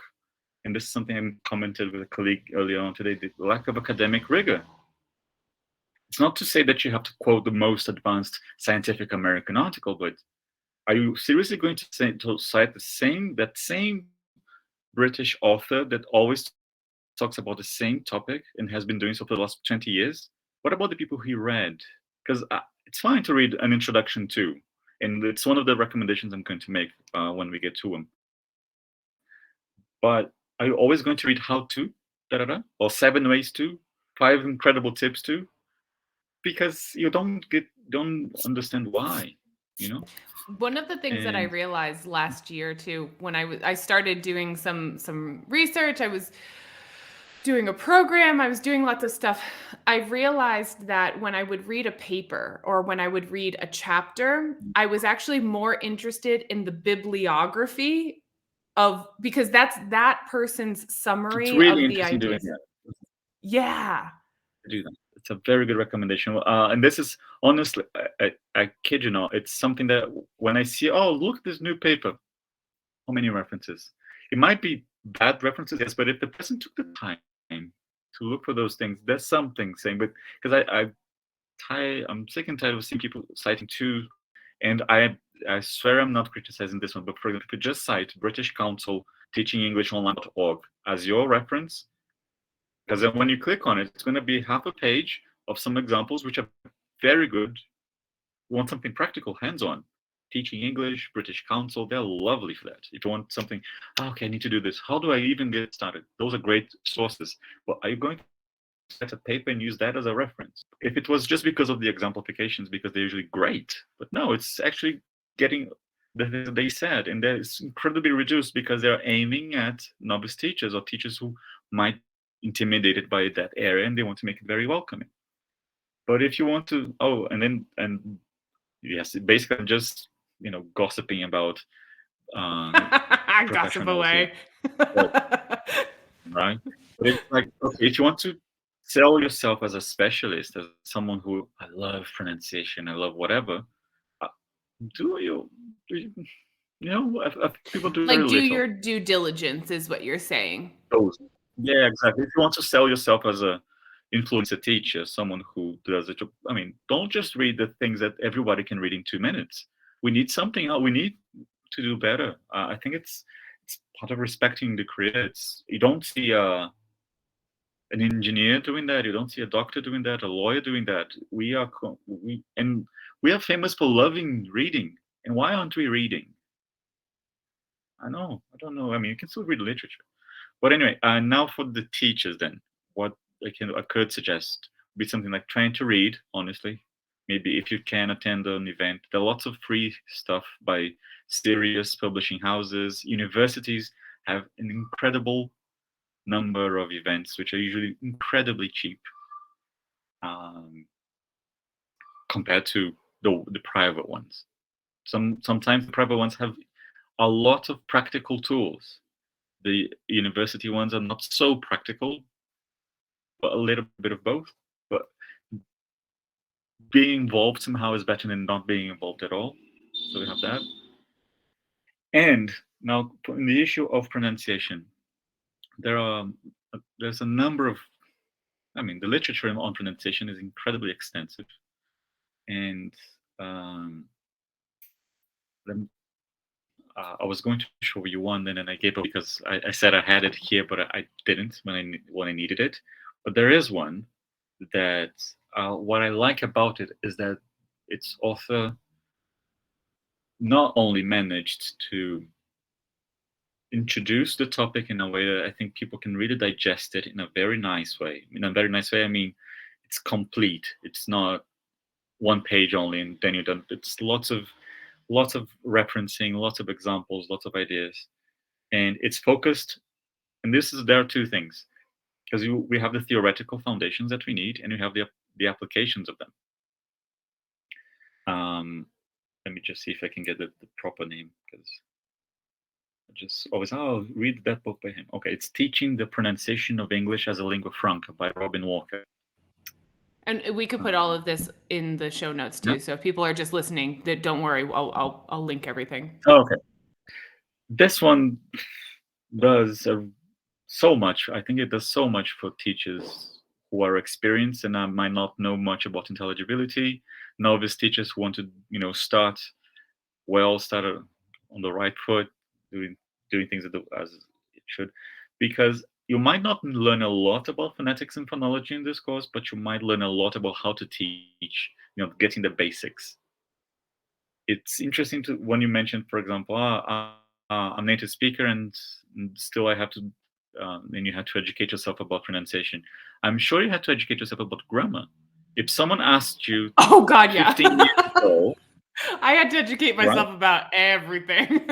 and this is something I commented with a colleague earlier on today, the lack of academic rigor. It's not to say that you have to quote the most advanced scientific American article, but are you seriously going to cite that same British author that always talks about the same topic and has been doing so for the last 20 years? What about the people he read? Because it's fine to read an introduction too, and it's one of the recommendations I'm going to make when we get to them. But are you always going to read how to, or 7 ways to, 5 incredible tips to? Because you don't understand why, you know. One of the things that I And realized last year too, when I started doing some research, I was doing a program, I was doing lots of stuff. I realized that when I would read a paper or when I would read a chapter, I was actually more interested in the bibliography because that's that person's it's summary really of the interesting doing ideas. that. Yeah. Do that. It's a very good recommendation. And this is honestly, I kid you not, it's something that when I see, oh, look, this new paper, how many references? It might be bad references, yes, but if the person took the time to look for those things, there's something saying. But because I'm sick and tired of seeing people citing two, and I swear I'm not criticizing this one, but for example, if you just cite British Council Teaching English Online.org as your reference, because then when you click on it, it's going to be half a page of some examples which are very good. You want something practical, hands-on. Teaching English, British Council, they're lovely for that. If you want something, okay, I need to do this. How do I even get started? Those are great sources. But are you going to set a paper and use that as a reference? If it was just because of the exemplifications, because they're usually great, but no, it's actually getting the things they said, and it's incredibly reduced because they're aiming at novice teachers or teachers who might intimidated by that area and they want to make it very welcoming. But if you want to, and yes, basically I'm just gossiping about Gossip professionals here, away. right? But it's like, okay, if you want to sell yourself as a specialist, as someone who I love pronunciation, I love whatever, uh, do you people do very Like do little. your due diligence is what you're saying. Those. Yeah, exactly. If you want to sell yourself as a influencer teacher, someone who does it, I mean, don't just read the things that everybody can read in 2 minutes. We need something else. We need to do better. I think it's part of respecting the career. You don't see an engineer doing that. You don't see a doctor doing that. A lawyer doing that. We are famous for loving reading. And why aren't we reading? I know. I don't know. I mean, you can still read literature. But anyway, now for the teachers then, what I could suggest would be something like trying to read, honestly. Maybe if you can attend an event, there are lots of free stuff by serious publishing houses. Universities have an incredible number of events, which are usually incredibly cheap um, compared to the private ones. Sometimes the private ones have a lot of practical tools. The university ones are not so practical, but a little bit of both. But being involved somehow is better than not being involved at all. So we have that. And now, in the issue of pronunciation, there's a number of. I mean, the literature on pronunciation is incredibly extensive, and um, I was going to show you one, and then I gave up because I said I had it here, but I didn't when I needed it. But there is one that what I like about it is that its author not only managed to introduce the topic in a way that I think people can really digest it in a very nice way. In a very nice way, I mean it's complete. It's not one page only and then you're done. It's lots of referencing, lots of examples, lots of ideas, and it's focused. And there are two things because we have the theoretical foundations that we need, and we have the applications of them. Let me just see if I can get the proper name because I just always read that book by him. Okay, it's Teaching the Pronunciation of English as a Lingua Franca by Robin Walker. And we could put all of this in the show notes too. Yeah. So if people are just listening, don't worry. I'll link everything. Oh, okay. This one does so much. I think it does so much for teachers who are experienced and might not know much about intelligibility. Novice teachers who want to, start on the right foot, doing things as it should, because you might not learn a lot about phonetics and phonology in this course, but you might learn a lot about how to teach. Getting the basics. It's interesting to when you mentioned, for example, I'm a native speaker, and still I have to. Then you had to educate yourself about pronunciation. I'm sure you had to educate yourself about grammar. If someone asked you, oh God, yeah, 15 years ago, I had to educate myself about everything.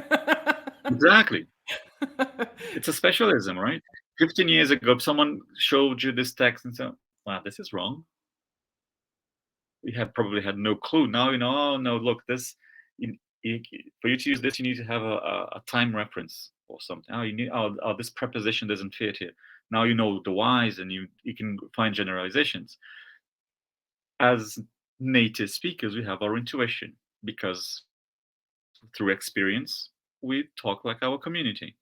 Exactly. It's a specialism, right? 15 years ago, if someone showed you this text and said, "Wow, this is wrong," you probably had no clue. Now you know. Oh no, look, this. For you to use this, you need to have a time reference or something. You need. This preposition doesn't fit here. Now you know the whys, and you can find generalizations. As native speakers, we have our intuition because through experience, we talk like our community.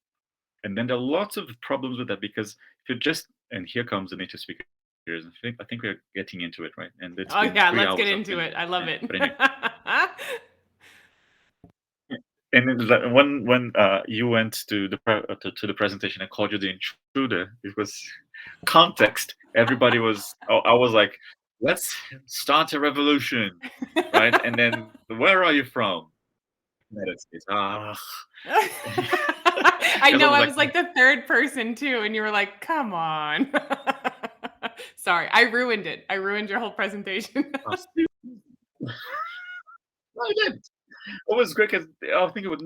And then there are lots of problems with that because if you just and here comes the native speakers. I think we're getting into it, right? And it's been 3 let's hours. get into it. I love it. But anyway. And then when you went to the presentation, I called you the intruder. It was context. Everybody was. I was like, let's start a revolution, right? And then where are you from? United States. I know. I was like the third person too, and you were like, "Come on." Sorry, I ruined it. I ruined your whole presentation. No, I didn't. It was great because I think it would.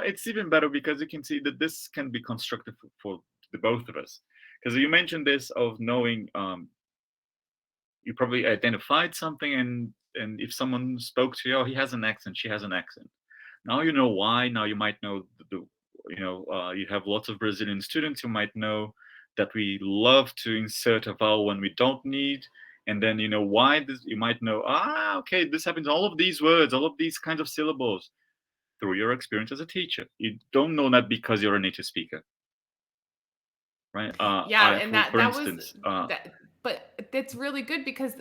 It's even better because you can see that this can be constructive for the both of us. Because you mentioned this of knowing, you probably identified something, and if someone spoke to you, he has an accent, she has an accent. Now you know why. Now you might know you have lots of Brazilian students. You might know that we love to insert a vowel when we don't need. And then you know why this. You might know, okay, this happens. All of these words, all of these kinds of syllables, through your experience as a teacher. You don't know that because you're a native speaker, right? For instance, but that's really good because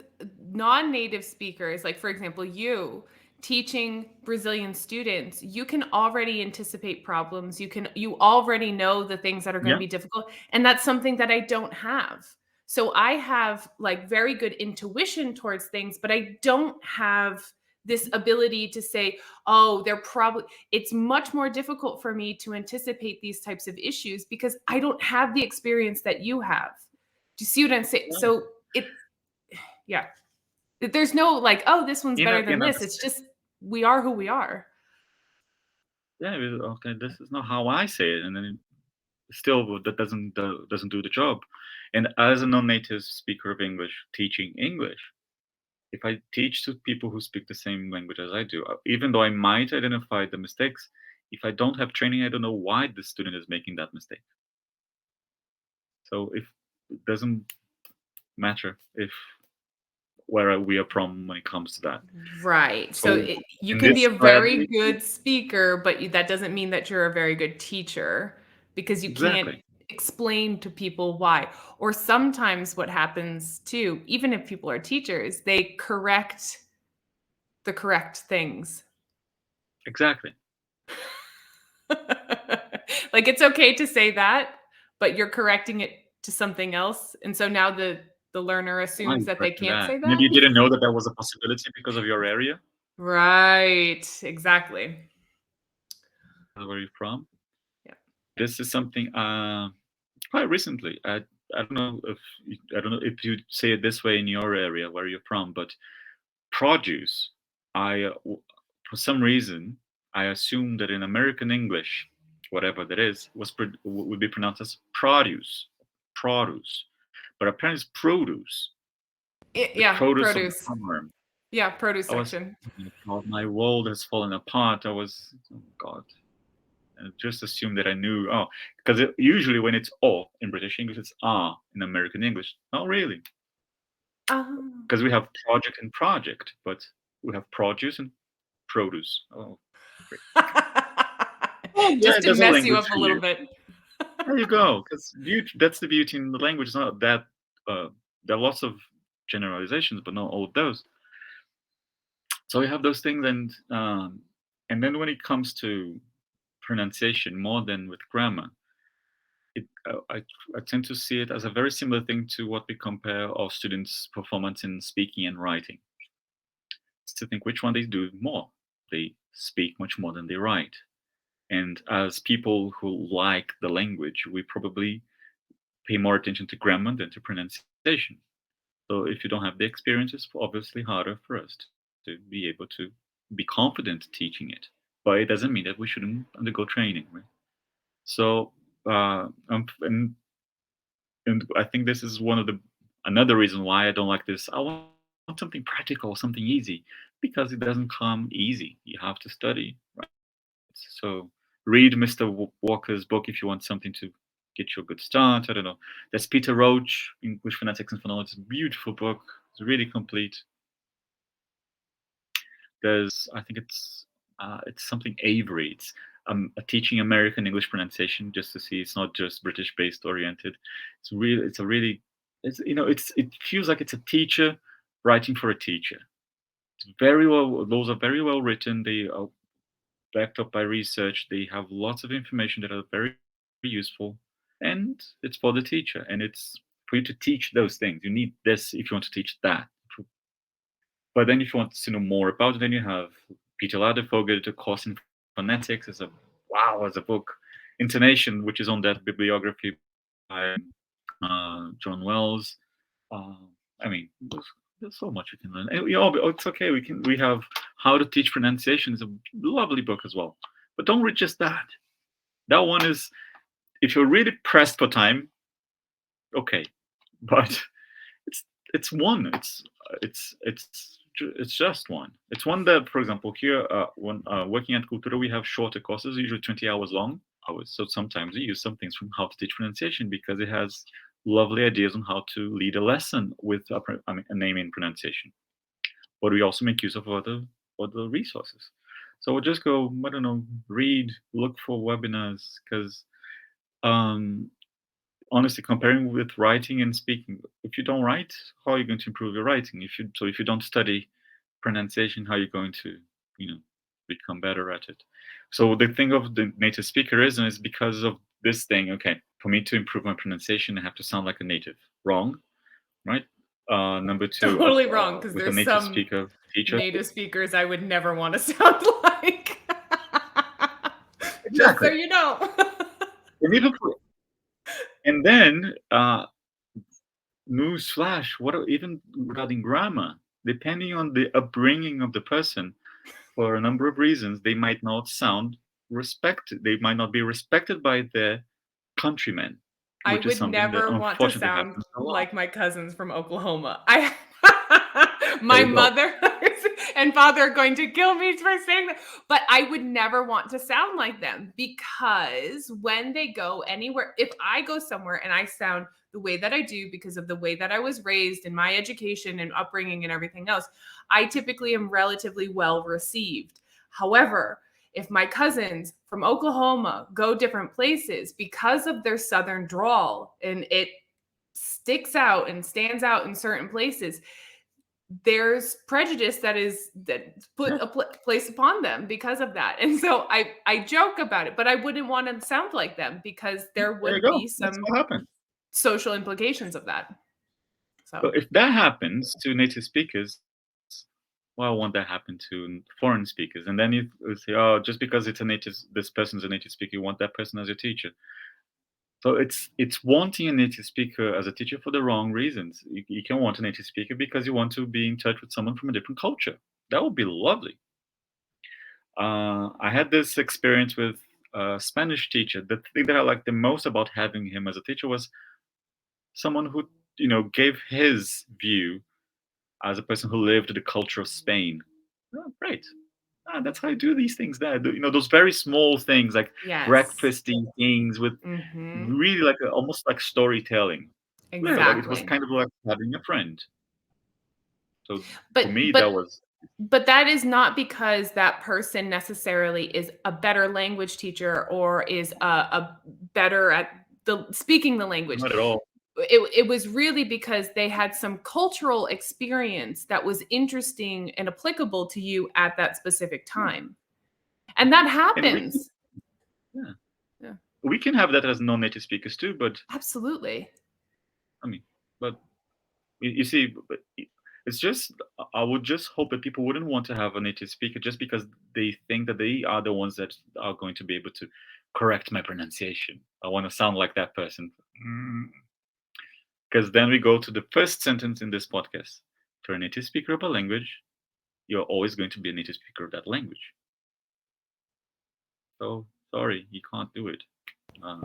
non-native speakers, like for example, you teaching Brazilian students, you can already anticipate problems. You already know the things that are going to be difficult, and that's something that I don't have. So I have like very good intuition towards things, but I don't have this ability to say, oh, it's much more difficult for me to anticipate these types of issues because I don't have the experience that you have. Do you see what I'm saying? Yeah. So yeah, there's no like, oh, this one's In better a, than in a this. It's just, we are who we are. yeah, okay, this is not how I say it, and then still that doesn't do the job. And as a non-native speaker of English, teaching English, if I teach to people who speak the same language as I do, even though I might identify the mistakes, if I don't have training, I don't know why the student is making that mistake. So if it doesn't matter if where we are from when it comes to that. Right. So So you in can be this a very thread, good speaker, but that doesn't mean that you're a very good teacher because you can't exactly, explain to people why. Or sometimes what happens too, even if people are teachers, they correct the correct things. exactly. Like it's okay to say that, but you're correcting it to something else. And so now the learner Why are assumes you that they correcting can't that? say Maybe that. you didn't know that was a possibility because of your area, Right. Exactly. where you're from. Yeah. This is something quite recently. I don't know if you say it this way in your area where you're from, but produce. For some reason, I assumed that in American English, whatever that is, would be pronounced as produce, but apparently it's produce, the Yeah, produce of the produce. farm. Yeah, produce I was, section. oh my God, my world has fallen apart. I was, oh God. I just assumed that I knew. Oh, because usually when it's "o" in British English, it's "ah" in American English. Not really, Oh. because we have project and project, but we have produce and produce. Oh, great. Oh, yeah, Just to there's a mess you language up a for little you. bit. There you go. Because that's the beauty in the language. It's not that there are lots of generalizations, but not all of those. So we have those things, and then when it comes to pronunciation, more than with grammar, I tend to see it as a very similar thing to what we compare our students' performance in speaking and writing. It's to think which one they do more. They speak much more than they write. And as people who like the language, we probably pay more attention to grammar than to pronunciation. So if you don't have the experience, it's obviously harder for us to be able to be confident teaching it. But it doesn't mean that we shouldn't undergo training, right? So, and I think this is another reason why I don't like this. I want something practical, something easy, because it doesn't come easy. You have to study, right? So read Mr. Walker's book if you want something to get you a good start. I don't know. There's Peter Roach, English Phonetics and Phonology. It's a beautiful book. It's really complete. I think it's something Avery. It's teaching American English pronunciation, just to see it's not just British based oriented. It feels like it's a teacher writing for a teacher. It's very well. Those are very well written. They are backed up by research. They have lots of information that are very useful, and it's for the teacher. And it's for you to teach those things. You need this if you want to teach that. But then if you want to know more about it, then you have Peter Ladefoged, A Course in Phonetics, as a book. Intonation, which is on that bibliography by John Wells. Uh, I mean, there's so much you can learn. And it's okay. We have How to Teach Pronunciation is a lovely book as well. But don't read just that. That one is, if you're really pressed for time, okay. But it's it's one. It's just one. It's one that, for example, here when working at Cultura, we have shorter courses, usually 20 hours long. So sometimes we use some things from How to Teach Pronunciation because it has lovely ideas on how to lead a lesson with a name in pronunciation. But we also make use of other resources. So we'll just go, I don't know, read, look for webinars, because um, honestly, comparing with writing and speaking, if you don't write, how are you going to improve your writing? If you don't study pronunciation, how are you going to, become better at it? So the thing of the native speakerism is because of this thing. Okay, for me to improve my pronunciation, I have to sound like a native. Wrong, right? Number two, Totally wrong, because with a there's native some speaker teacher. native speakers I would never want to sound like. Just so Exactly. you know. And even and then news flash, even regarding grammar, depending on the upbringing of the person, for a number of reasons, they might not sound respected. They might not be respected by their countrymen, I which is would something that never want to unfortunately sound happens a lot. like my cousins from Oklahoma. There My you go. mother and father are going to kill me for saying that, but I would never want to sound like them, because when they go anywhere, if I go somewhere and I sound the way that I do because of the way that I was raised and my education and upbringing and everything else, I typically am relatively well received. However, if my cousins from Oklahoma go different places, because of their southern drawl and it sticks out and stands out in certain places, there's prejudice that put Yeah, a place upon them because of that. And so I joke about it, but I wouldn't want to sound like them, because there there you would go. be That's some what happens. social implications of that. So So if that happens to native speakers, why won't that happen to foreign speakers? And then you say, oh, just because this person's a native speaker, you want that person as your teacher. So it's wanting a native speaker as a teacher for the wrong reasons. You can want a native speaker because you want to be in touch with someone from a different culture. That would be lovely. I had this experience with a Spanish teacher. The thing that I liked the most about having him as a teacher was someone who, gave his view as a person who lived the culture of Spain. Oh, great. That's how I do these things. Those very small things like yes. breakfasty things with Hmm. really like almost like storytelling. Yeah, like it was Exactly. kind of like having a friend. So But for me, but that was but that is not because that person necessarily is a better language teacher or is a better at speaking the language. not at all. It was really because they had some cultural experience that was interesting and applicable to you at that specific Yeah. time. And that And happens. yeah, Yeah, we can have that as non-native speakers too. But absolutely. I mean, but you see, it's just I would just hope that people wouldn't want to have a native speaker just because they think that they are the ones that are going to be able to correct my pronunciation. I want to sound like that person. Because then we go to the first sentence in this podcast. For a native speaker of a language, you're always going to be a native speaker of that language. So sorry, you can't do it. I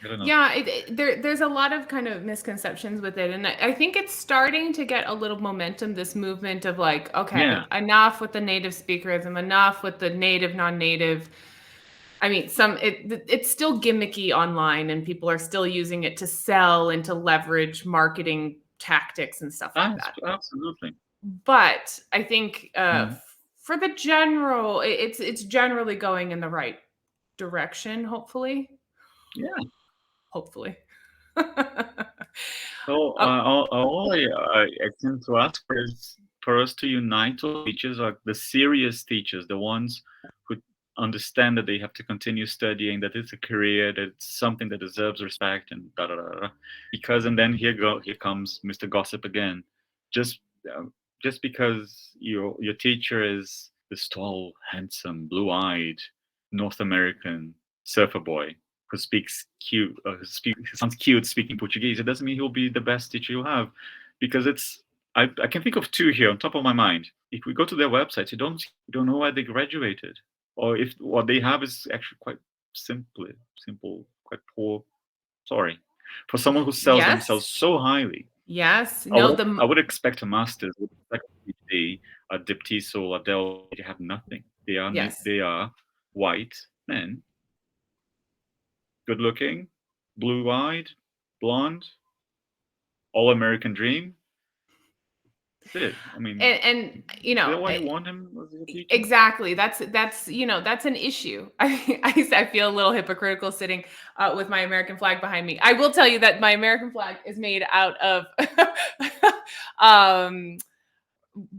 don't know. Yeah, there's a lot of kind of misconceptions with it, and I think it's starting to get a little momentum. This movement of like, Yeah, okay, enough with the native speakerism, enough with the native, non-native. I mean, it's still gimmicky online, and people are still using it to sell and to leverage marketing tactics and stuff like that. absolutely. But I think Mhm. for the general, it's generally going in the right direction. Yeah. Hopefully. So Oh, all I tend to ask is for us to unite all teachers, like the serious teachers, the ones who understand that they have to continue studying, that it's a career, that it's something that deserves respect, and da da da da. Because and then here comes Mr. Gossip again, just just because your teacher is this tall, handsome, blue-eyed North American surfer boy who speaks cute, sounds cute speaking Portuguese, it doesn't mean he'll be the best teacher you'll have, because I can think of two here on top of my mind. If we go to their websites, you don't know why they graduated, or if what they have is actually quite simple, quite poor. Sorry, for someone who sells themselves yes. so highly, Yes. I No, would I would expect a master's, would expect a PhD, a Diptyso, a Dell. They have nothing. yes. They are white men, good looking, blue eyed, blonde, all American dream. That's it. I mean, And is that why you want him as a teacher? exactly. That's an issue. I feel a little hypocritical sitting with my American flag behind me. I will tell you that my American flag is made out of um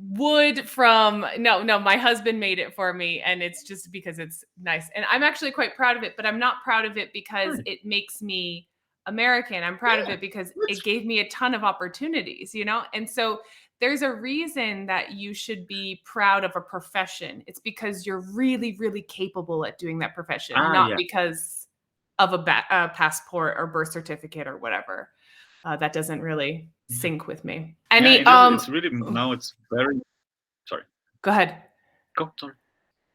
wood from no, my husband made it for me, and it's just because it's nice, and I'm actually quite proud of it, but I'm not proud of it because Right. it makes me American. I'm proud of Yeah, it because that's it gave me a ton of opportunities, you know? And so there's a reason that you should be proud of a profession. It's because you're really, really capable at doing that profession, not yeah. because of a passport or birth certificate or whatever. That doesn't really Yeah. sync with me. Yeah, Any it's really now it's very sorry. Go ahead. Go, sorry.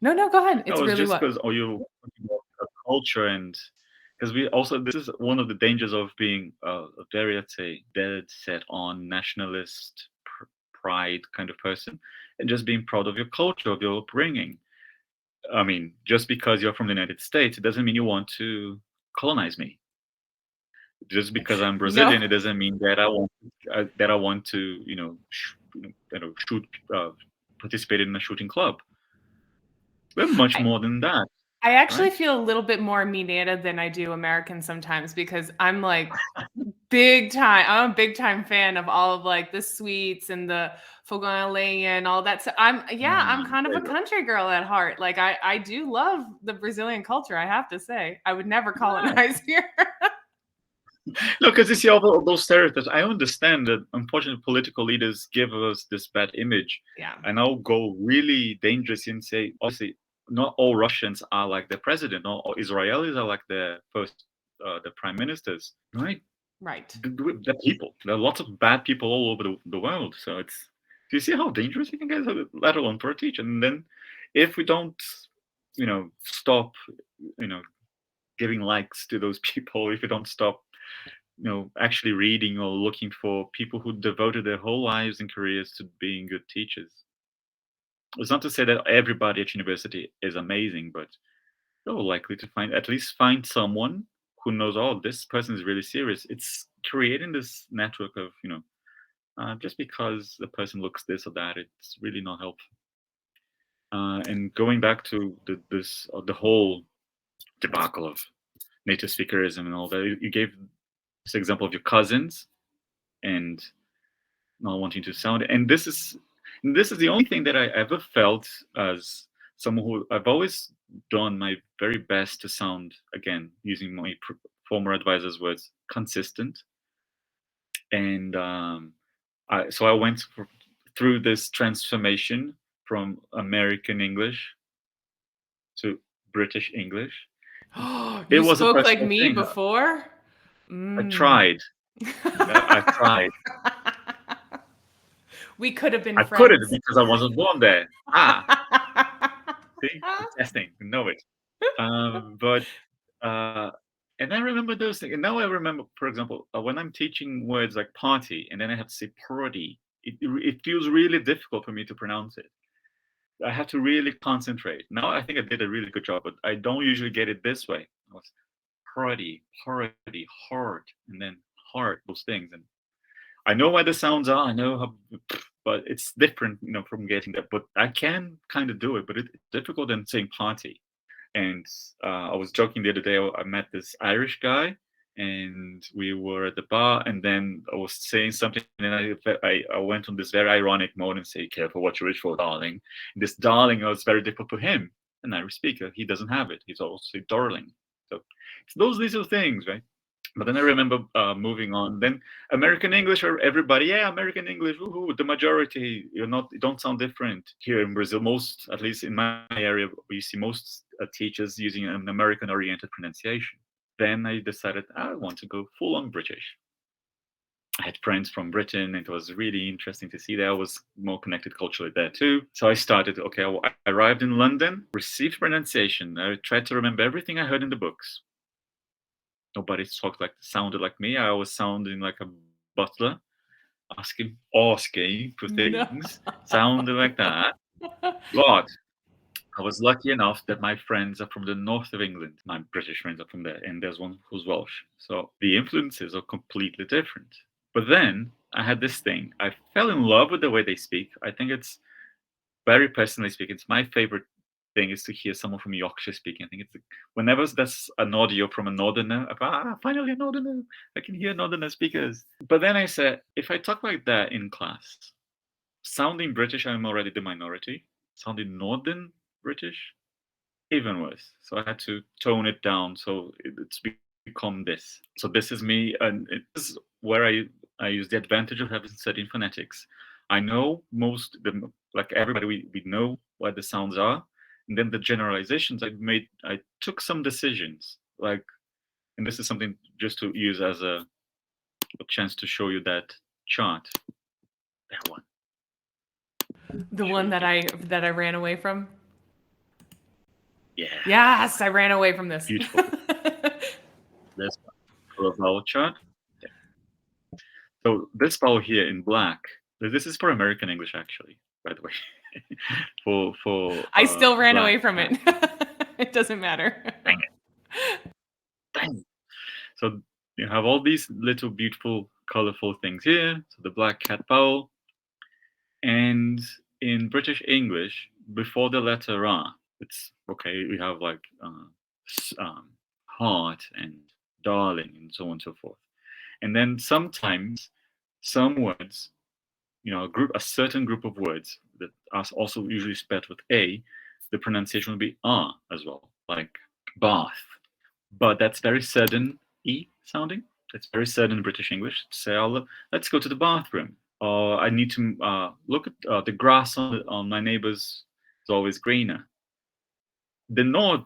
No, go ahead. It's No, it's really just what? because you talking about culture and because we also this is one of the dangers of being a very, let's say, dead set on nationalist pride kind of person and just being proud of your culture, of your upbringing. I mean, just because you're from the United States, it doesn't mean you want to colonize me. Just because I'm No. Brazilian, it doesn't mean that I want to, shoot, participate in a shooting club. We're much I more than that, I actually right? feel a little bit more Mineta than I do American sometimes because I'm like big time. I'm a big time fan of all of like the sweets and the fogão a lenha and all that. So I'm kind of There a you go. country girl at heart. Like I do love the Brazilian culture. I have to say, I would never Yeah. colonize here. No, because you see all those stereotypes. I understand that unfortunately political leaders give us this bad image, Yeah, and I'll go really dangerous and say, obviously, not all Russians are like the president, not all Israelis are like the prime ministers, right? right. The people. There are lots of bad people all over the world. So it's, do you see how dangerous it can get, let alone for a teacher? And then if we don't, stop, you know, giving likes to those people, if we don't stop actually reading or looking for people who devoted their whole lives and careers to being good teachers. It's not to say that everybody at university is amazing, but you're likely to find someone who knows, oh, this person is really serious. It's creating this network of, just because the person looks this or that, it's really not helpful. And going back to the whole debacle of native speakerism and all that, you gave this example of your cousins and not wanting to sound, and this is the only thing that I ever felt as someone who I've always done my very best to sound, again using my former advisor's words, consistent. And I went through this transformation from American English to British English. It You was a spoke like personal me thing. before? I Mm. tried. I tried. We could have been I couldn't friends. because I wasn't born there. See, the testing, know it. But uh, and I remember those things. And now I remember, for example, when I'm teaching words like party, and then I have to say party, it feels really difficult for me to pronounce it. I have to really concentrate. Now I think I did a really good job, but I don't usually get it this way. I was party, heart, and then heart. Those things, and I know where the sounds are. I know how, but it's different, from getting that. But I can kind of do it, but it's difficult than saying party. And I was joking the other day. I met this Irish guy, and we were at the bar, and then I was saying something, and I went on this very ironic mode and say, "Careful what you wish for, darling." And this darling was very difficult to him, an Irish speaker. He doesn't have it. He's also darling. So it's those little things, right? But then I remember moving on. Then American English, or everybody, yeah, American English, woohoo, the majority. You don't sound different here in Brazil. Most, at least in my area, we see most teachers using an American-oriented pronunciation. Then I decided I want to go full on British. I had friends from Britain, and it was really interesting to see that I was more connected culturally there too. So I started. Okay, I arrived in London, received pronunciation. I tried to remember everything I heard in the books. Nobody sounded like me. I was sounding like a butler, asking for No. things, sounding like that. But I was lucky enough that my friends are from the north of England. My British friends are from there, and there's one who's Welsh. So the influences are completely different. But then I had this thing. I fell in love with the way they speak. I think it's, very personally speaking, it's my favorite thing is to hear someone from Yorkshire speaking. I think it's whenever there's an audio from a northerner, finally a northerner. I can hear northerner speakers. But then I said, if I talk like that in class, sounding British, I'm already the minority. Sounding northern British, even worse. So I had to tone it down. So it's become this. So this is me, and this is where I use the advantage of having studied phonetics. I know like everybody, we know what the sounds are, and then the generalizations I took some decisions, like, and this is something just to use as a chance to show you that chart. That one. The one that I ran away from. Yeah. Yes, I ran away from this. Beautiful. This for a vowel chart. So this vowel here in black, this is for American English, actually, by the way. for I still ran black away from cat. it. It doesn't matter. Dang it. Dang it. So you have all these little beautiful, colorful things here. So the black cat vowel. And in British English, before the letter R, it's okay. We have like heart and darling and so on and so forth. And then sometimes some words, a certain group of words that are also usually spelled with A, the pronunciation will be R as well, like bath. But that's very sudden E sounding. That's very sudden in British English. Say, let's go to the bathroom. Or I need to look at the grass on my neighbor's is always greener. The North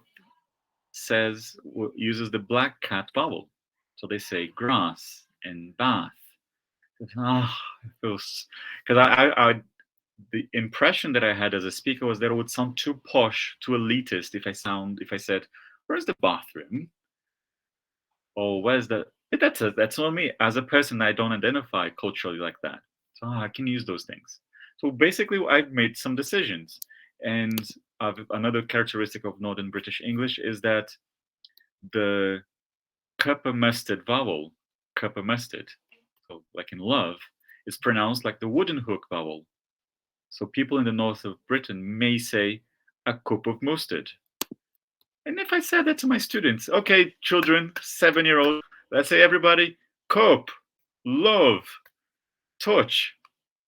uses the black cat vowel. So they say grass and bath. It feels, because the impression that I had as a speaker was that it would sound too posh, too elitist if I said, "Where's the bathroom?" or "Where's the?" That's not me. As a person, I don't identify culturally like that, so I can use those things. So basically, I've made some decisions, and another characteristic of Northern British English is that the copper mustard vowel, copper mustard, so like in love, is pronounced like the wooden hook vowel. So people in the north of Britain may say a cup of mustard. And if I said that to my students, okay, children, 7-year-old, let's say everybody, cup, love, touch.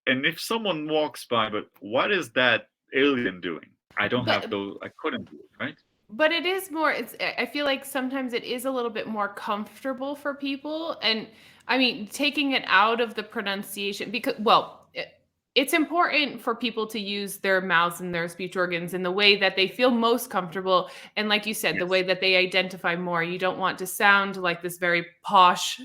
And if someone walks by, but what is that alien doing? I don't have those, I couldn't do it, right? But it is more, I feel like sometimes it is a little bit more comfortable for people. And I mean, taking it out of the pronunciation, because, well, it's important for people to use their mouths and their speech organs in the way that they feel most comfortable. And like you said, the way that they identify more. You don't want to sound like this very posh,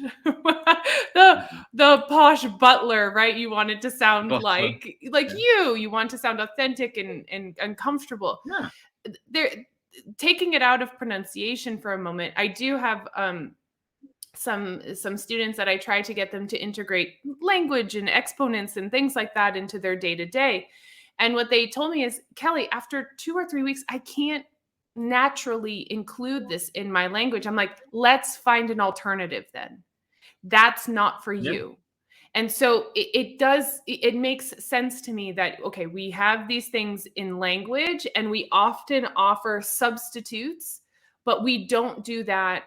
the posh butler, right? You want it to sound like you want to sound authentic and comfortable. Yeah. There, taking it out of pronunciation for a moment, I do have some students that I try to get them to integrate language and exponents and things like that into their day-to-day. And what they told me is, Kelly, after 2 or 3 weeks, I can't naturally include this in my language. I'm like, let's find an alternative then. That's not for you. And so it makes sense to me that, okay, we have these things in language and we often offer substitutes, but we don't do that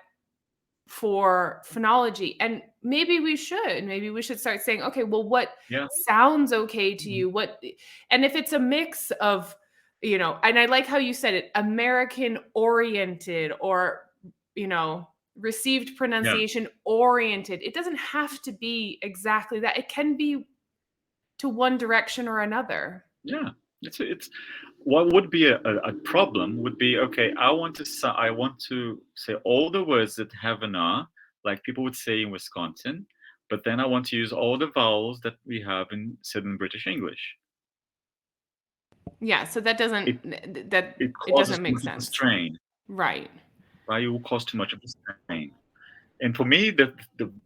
for phonology. And maybe we should start saying, okay, well, what sounds okay to you? And if it's a mix of, and I like how you said it, American oriented or, received pronunciation oriented. It doesn't have to be exactly that. It can be to one direction or another. Yeah, it's what would be a problem would be, okay, I want to say all the words that have an R, like people would say in Wisconsin, but then I want to use all the vowels that we have in Southern British English. Yeah, so that doesn't it doesn't make sense. Strain. Right. It will cause too much of a strain. And for me, the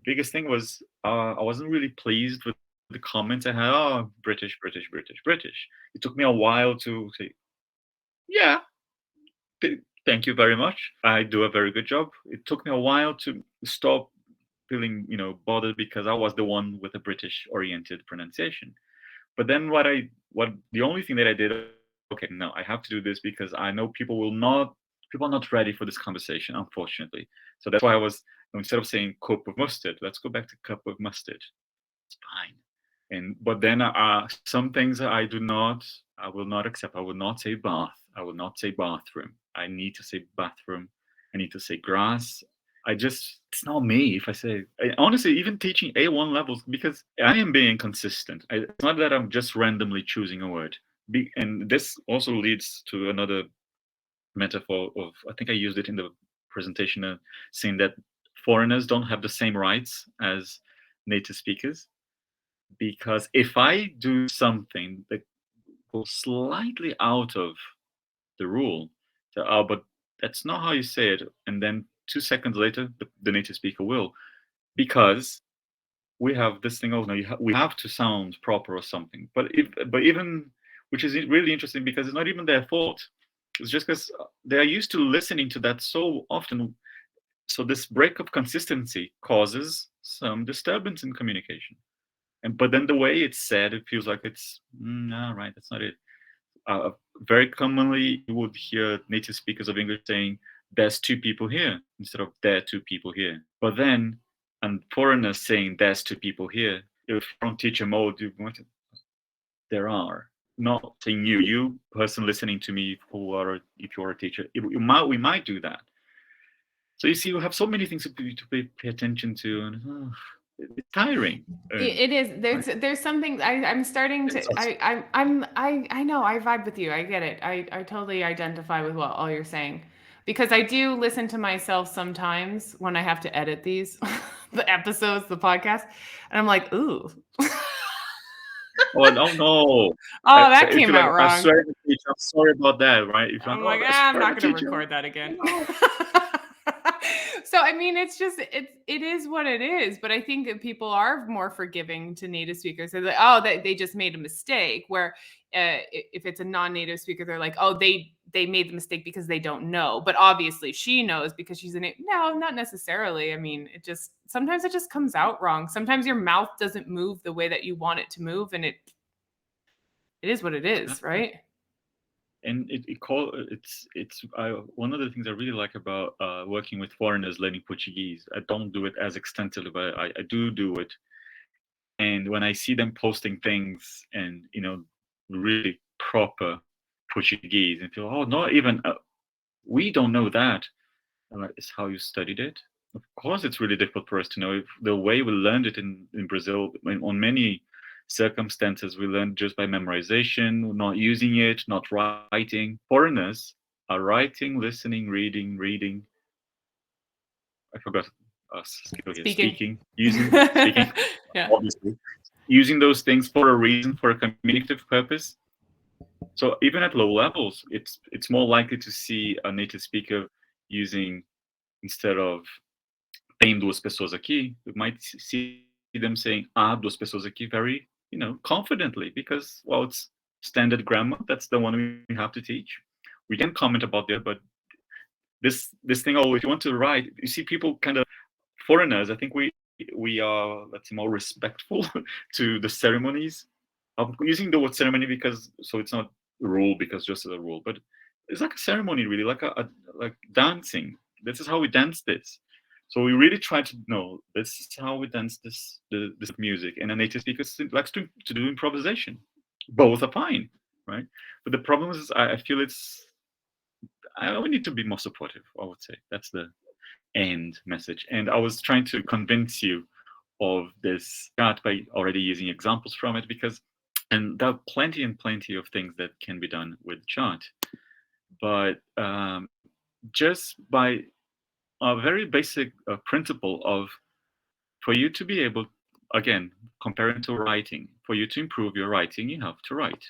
biggest thing was I wasn't really pleased with the comments I had. Oh, British, British, British, British. It took me a while to say, yeah, thank you very much. I do a very good job. It took me a while to stop feeling, bothered because I was the one with a British-oriented pronunciation. But then the only thing that I did, okay, no, I have to do this because I know people are not ready for this conversation, unfortunately. So that's why instead of saying cup of mustard, let's go back to cup of mustard. It's fine. But then some things I will not accept. I will not say bath. I will not say bathroom. I need to say bathroom. I need to say grass. it's not me if I say, honestly, even teaching A1 levels, because I am being consistent. It's not that I'm just randomly choosing a word. And this also leads to another metaphor of, I think I used it in the presentation, saying that foreigners don't have the same rights as native speakers. Because if I do something that goes slightly out of the rule, so, oh, but that's not how you say it, and then 2 seconds later, the native speaker will, because we have this thing. Oh no, we have to sound proper or something. But even, which is really interesting, because it's not even their fault. It's just because they are used to listening to that so often. So this break of consistency causes some disturbance in communication. But then the way it's said, it feels like it's no, right. That's not it. Very commonly, you would hear native speakers of English saying, "There's two people here," instead of "There are two people here." But then, and foreigners saying, "There's two people here." If from teacher mode, there are, not saying you person listening to me, if you are a teacher, we might do that. So you see, you have so many things to pay attention to, and it's tiring. It is. There's something I'm starting to. I know. I vibe with you. I get it. I totally identify with what all you're saying, because I do listen to myself sometimes when I have to edit these the episodes, the podcast, and I'm like, ooh. Oh no! Oh, that If came you're like, out I wrong. swear, I'm sorry about that, right? If you're I'm like, like, oh, I'm not going to teacher. record that again. So I mean, it's just it is what it is. But I think that people are more forgiving to native speakers. They're like, oh, they just made a mistake. Where if it's a non-native speaker, they're like, oh, they made the mistake because they don't know. But obviously, she knows because she's in it. No, not necessarily. I mean, sometimes it just comes out wrong. Sometimes your mouth doesn't move the way that you want it to move, and it is what it is, right? And it's one of the things I really like about working with foreigners learning Portuguese. I don't do it as extensively, but I do it. And when I see them posting things and really proper Portuguese, and feel, oh, not even we don't know that. I'm like, it's how you studied it. Of course, it's really difficult for us to know if the way we learned it in Brazil. On many circumstances, we learned just by memorization, not using it, not writing. Foreigners are writing, listening, reading. I forgot skill here. Speaking, speaking, Yeah. obviously, using those things for a reason, for a communicative purpose. So even at low levels, it's more likely to see a native speaker using, instead of "tem duas pessoas aqui," you might see them saying "há duas pessoas aqui" very, confidently, because, well, it's standard grammar. That's the one we have to teach. We can comment about the other, but this thing, oh, if you want to write, you see people kind of, foreigners, I think we are, let's say, more respectful to the ceremonies. I'm using the word ceremony because, so it's not a rule because just as a rule, but it's like a ceremony, really, like like dancing. This is how we dance this. So we really try to know this is how we dance this music. And a native speaker likes to do improvisation. Both are fine, right? But the problem is, I feel we need to be more supportive. I would say that's the end message. And I was trying to convince you of this chart by already using examples from it, because, and there are plenty and plenty of things that can be done with chart, but just by a very basic principle of, for you to be able, again, comparing to writing, for you to improve your writing, you have to write.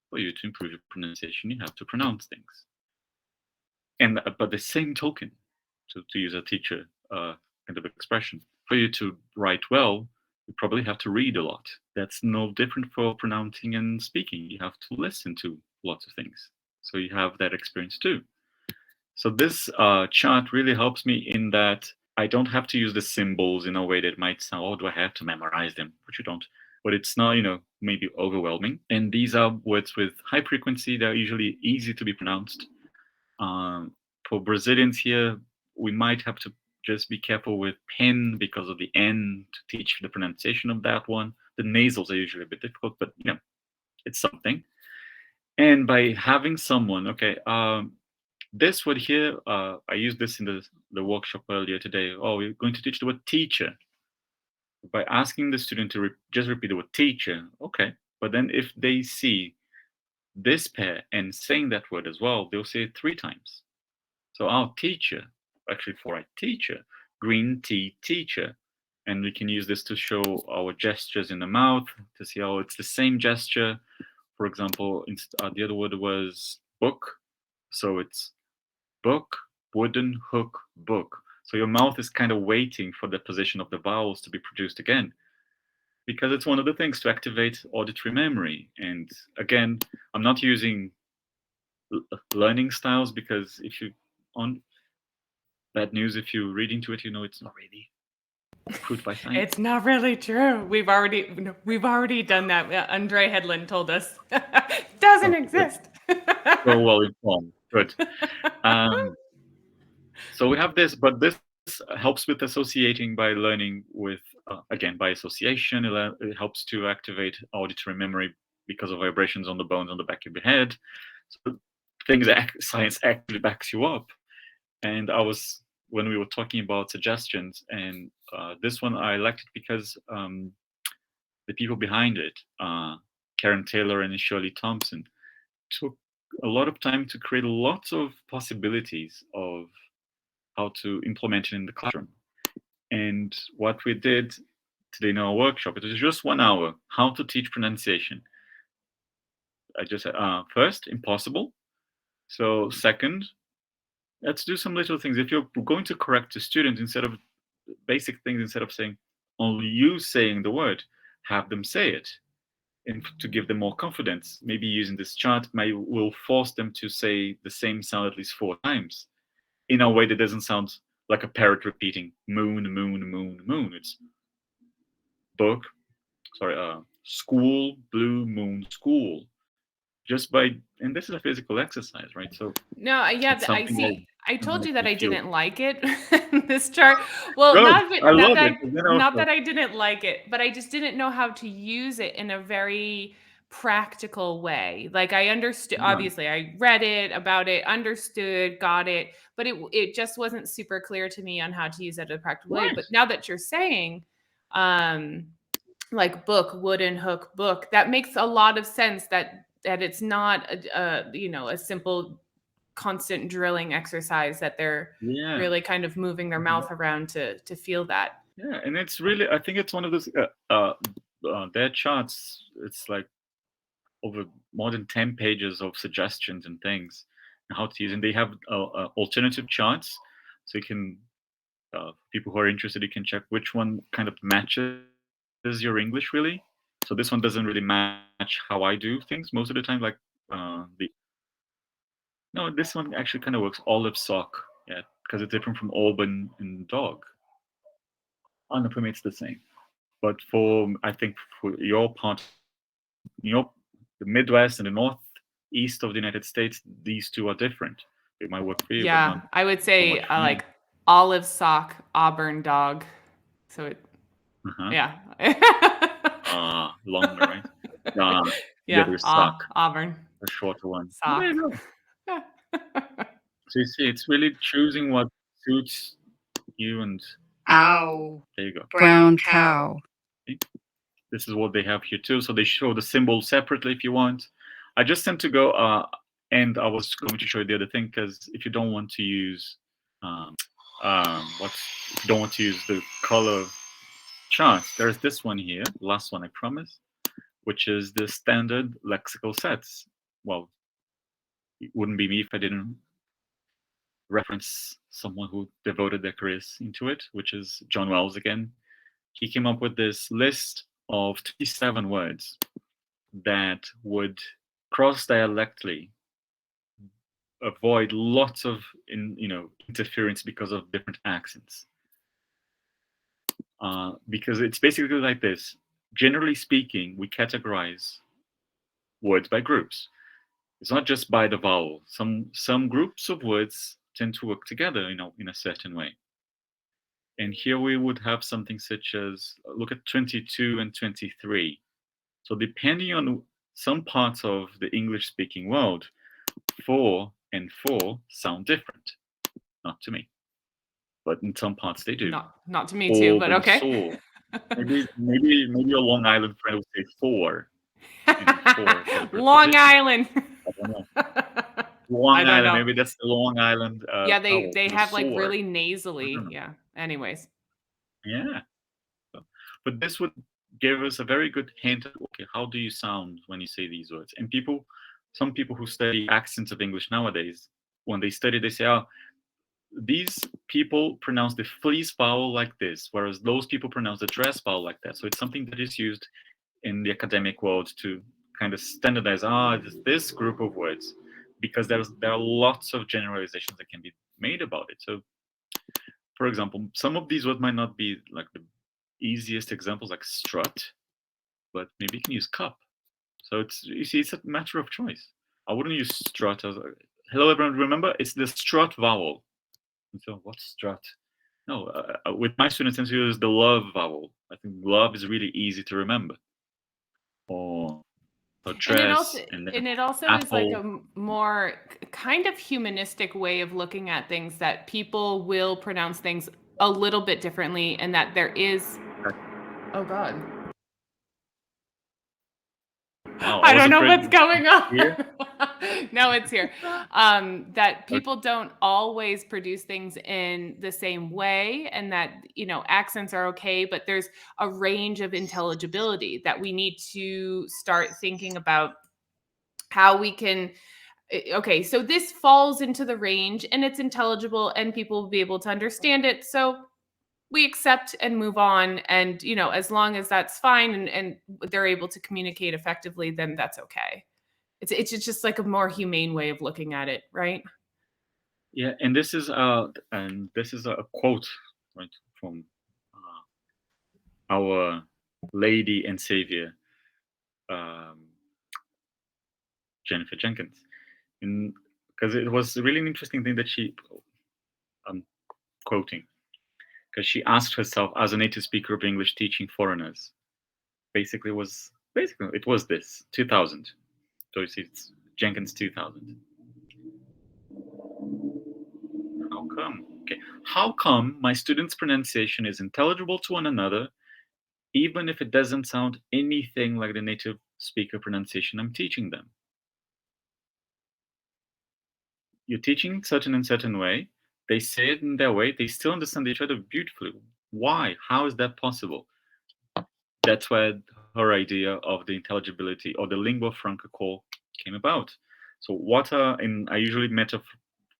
For you to improve your pronunciation, you have to pronounce things. And but the same token, to use a teacher kind of expression, for you to write well, you probably have to read a lot. That's no different for pronouncing and speaking. You have to listen to lots of things. So you have that experience too. So this chart really helps me in that I don't have to use the symbols in a way that might sound, oh, do I have to memorize them? But you don't. But it's not, maybe overwhelming. And these are words with high frequency. They're usually easy to be pronounced. For Brazilians here, we might have to just be careful with pen because of the N to teach the pronunciation of that one. The nasals are usually a bit difficult, but it's something. And by having someone, okay, This word here, I used this in the workshop earlier today. Oh, we're going to teach the word teacher. By asking the student to just repeat the word teacher, okay. But then if they see this pair and saying that word as well, they'll say it 3 times. So our teacher, actually for a teacher, green tea teacher. And we can use this to show our gestures in the mouth to see how it's the same gesture. For example, the other word was book. So it's book, wooden hook, book. So your mouth is kind of waiting for the position of the vowels to be produced again, because it's one of the things to activate auditory memory. And again, I'm not using learning styles, because if you on bad news, if you read into it, you know it's not really proved by science. It's not really true. We've already done that. Andre Headland told us doesn't exist. So well informed. Good. So we have this, but this helps with associating by learning with, again, by association. It helps to activate auditory memory because of vibrations on the bones on the back of your head. So things that science actually backs you up. And when we were talking about suggestions, and this one I liked it because the people behind it, Karen Taylor and Shirley Thompson, took a lot of time to create lots of possibilities of how to implement it in the classroom. And what we did today in our workshop, it was just 1 hour, how to teach pronunciation. I just said, first, impossible. So second, let's do some little things. If you're going to correct a student, instead of basic things, instead of saying only you saying the word, have them say it. And to give them more confidence, maybe using this chart will force them to say the same sound at least 4 times in a way that doesn't sound like a parrot repeating moon, moon, moon, moon. It's book, school, blue moon, school. Just by, and this is a physical exercise, right? So No, yeah, it's I something see. I that told makes you that me I feel didn't like it, this chart. Well, good. I not love that it. And then not also, that I didn't like it, but I just didn't know how to use it in a very practical way. Like I understood, yeah, obviously, I read it about it, understood, got it, but it just wasn't super clear to me on how to use it in a practical way. right. But now that you're saying, um, like book, wooden hook, book, that makes a lot of sense. That it's not a simple constant drilling exercise, that they're Yeah. really kind of moving their Mhm. mouth around to feel that. Yeah, and it's really, I think it's one of those their charts. It's like over more than 10 pages of suggestions and things and how to use, and they have alternative charts, so you can people who are interested, you can check which one kind of matches your English really. So this one doesn't really match how I do things most of the time. Like the no, this one actually kind of works. Olive sock, yeah, because it's different from Auburn and dog. Oh, no, for me it's the same. But for, I think for your part, your the Midwest and the Northeast of the United States, these two are different. It might work for you, but not Yeah, I would so say much for me. like olive sock, auburn dog. So it, Uh-huh. yeah. Longer, right? Uh, the Yeah, other is sock, auburn a shorter one. Oh, there sock. you go. So you see, it's really choosing what suits you, and Ow. there you go. Brown cow. This is what they have here too. So they show the symbol separately if you want. I just tend to go, and I was going to show you the other thing, because if you don't want to use, if you don't want to use the color charts, there's this one here, last one I promise, which is the standard lexical sets. Well, it wouldn't be me if I didn't reference someone who devoted their careers into it, which is John Wells again. He came up with this list of 27 words that would cross dialectally avoid lots of interference because of different accents. Because it's basically like this. Generally speaking, we categorize words by groups. It's not just by the vowel. Some groups of words tend to work together, in a certain way. And here we would have something such as, look at 22 and 23. So depending on some parts of the English-speaking world, for and for sound different. Not to me, but in some parts they do. Not to me too, but Orb and okay. saw. Maybe a Long Island friend would say for, and for Long Island. I don't know. Long I don't Island. know. Maybe that's the Long Island. Yeah, they vowel, the have like soar. really I don't nasally. know. Yeah. Anyways. Yeah. But this would give us a very good hint of, okay, how do you sound when you say these words? And some people who study accents of English nowadays, when they study, they say, oh, these people pronounce the fleece vowel like this, whereas those people pronounce the dress vowel like that. So it's something that is used in the academic world to kind of standardize, this group of words, because there are lots of generalizations that can be made about it. So, for example, some of these words might not be like the easiest examples, like strut, but maybe you can use cup. So it's a matter of choice. I wouldn't use strut as hello everyone. Remember, it's the strut vowel. And so what's strut? No, with my students, I use the love vowel. I think love is really easy to remember. Or dress, and then it also is like a more kind of humanistic way of looking at things, that people will pronounce things a little bit differently, and that there is. Oh God. Wow, I don't know what's going on. Here? No, it's here. That people don't always produce things in the same way, and that, accents are okay, but there's a range of intelligibility that we need to start thinking about how we can. Okay, so this falls into the range and it's intelligible and people will be able to understand it. So we accept and move on. And, as long as that's fine and they're able to communicate effectively, then that's okay. It's just like a more humane way of looking at it, right? Yeah, and this is a quote, right, from our lady and savior, Jennifer Jenkins, because it was really an interesting thing that I'm quoting, because she asked herself as a native speaker of English teaching foreigners. Basically, it was this 2000. So it's Jenkins 2000. How come? Okay, how come my students' pronunciation is intelligible to one another, even if it doesn't sound anything like the native speaker pronunciation I'm teaching them? You're teaching certain and certain way. They say it in their way. They still understand each other beautifully. Why? How is that possible? That's where her idea of the intelligibility or the lingua franca call came about. So I usually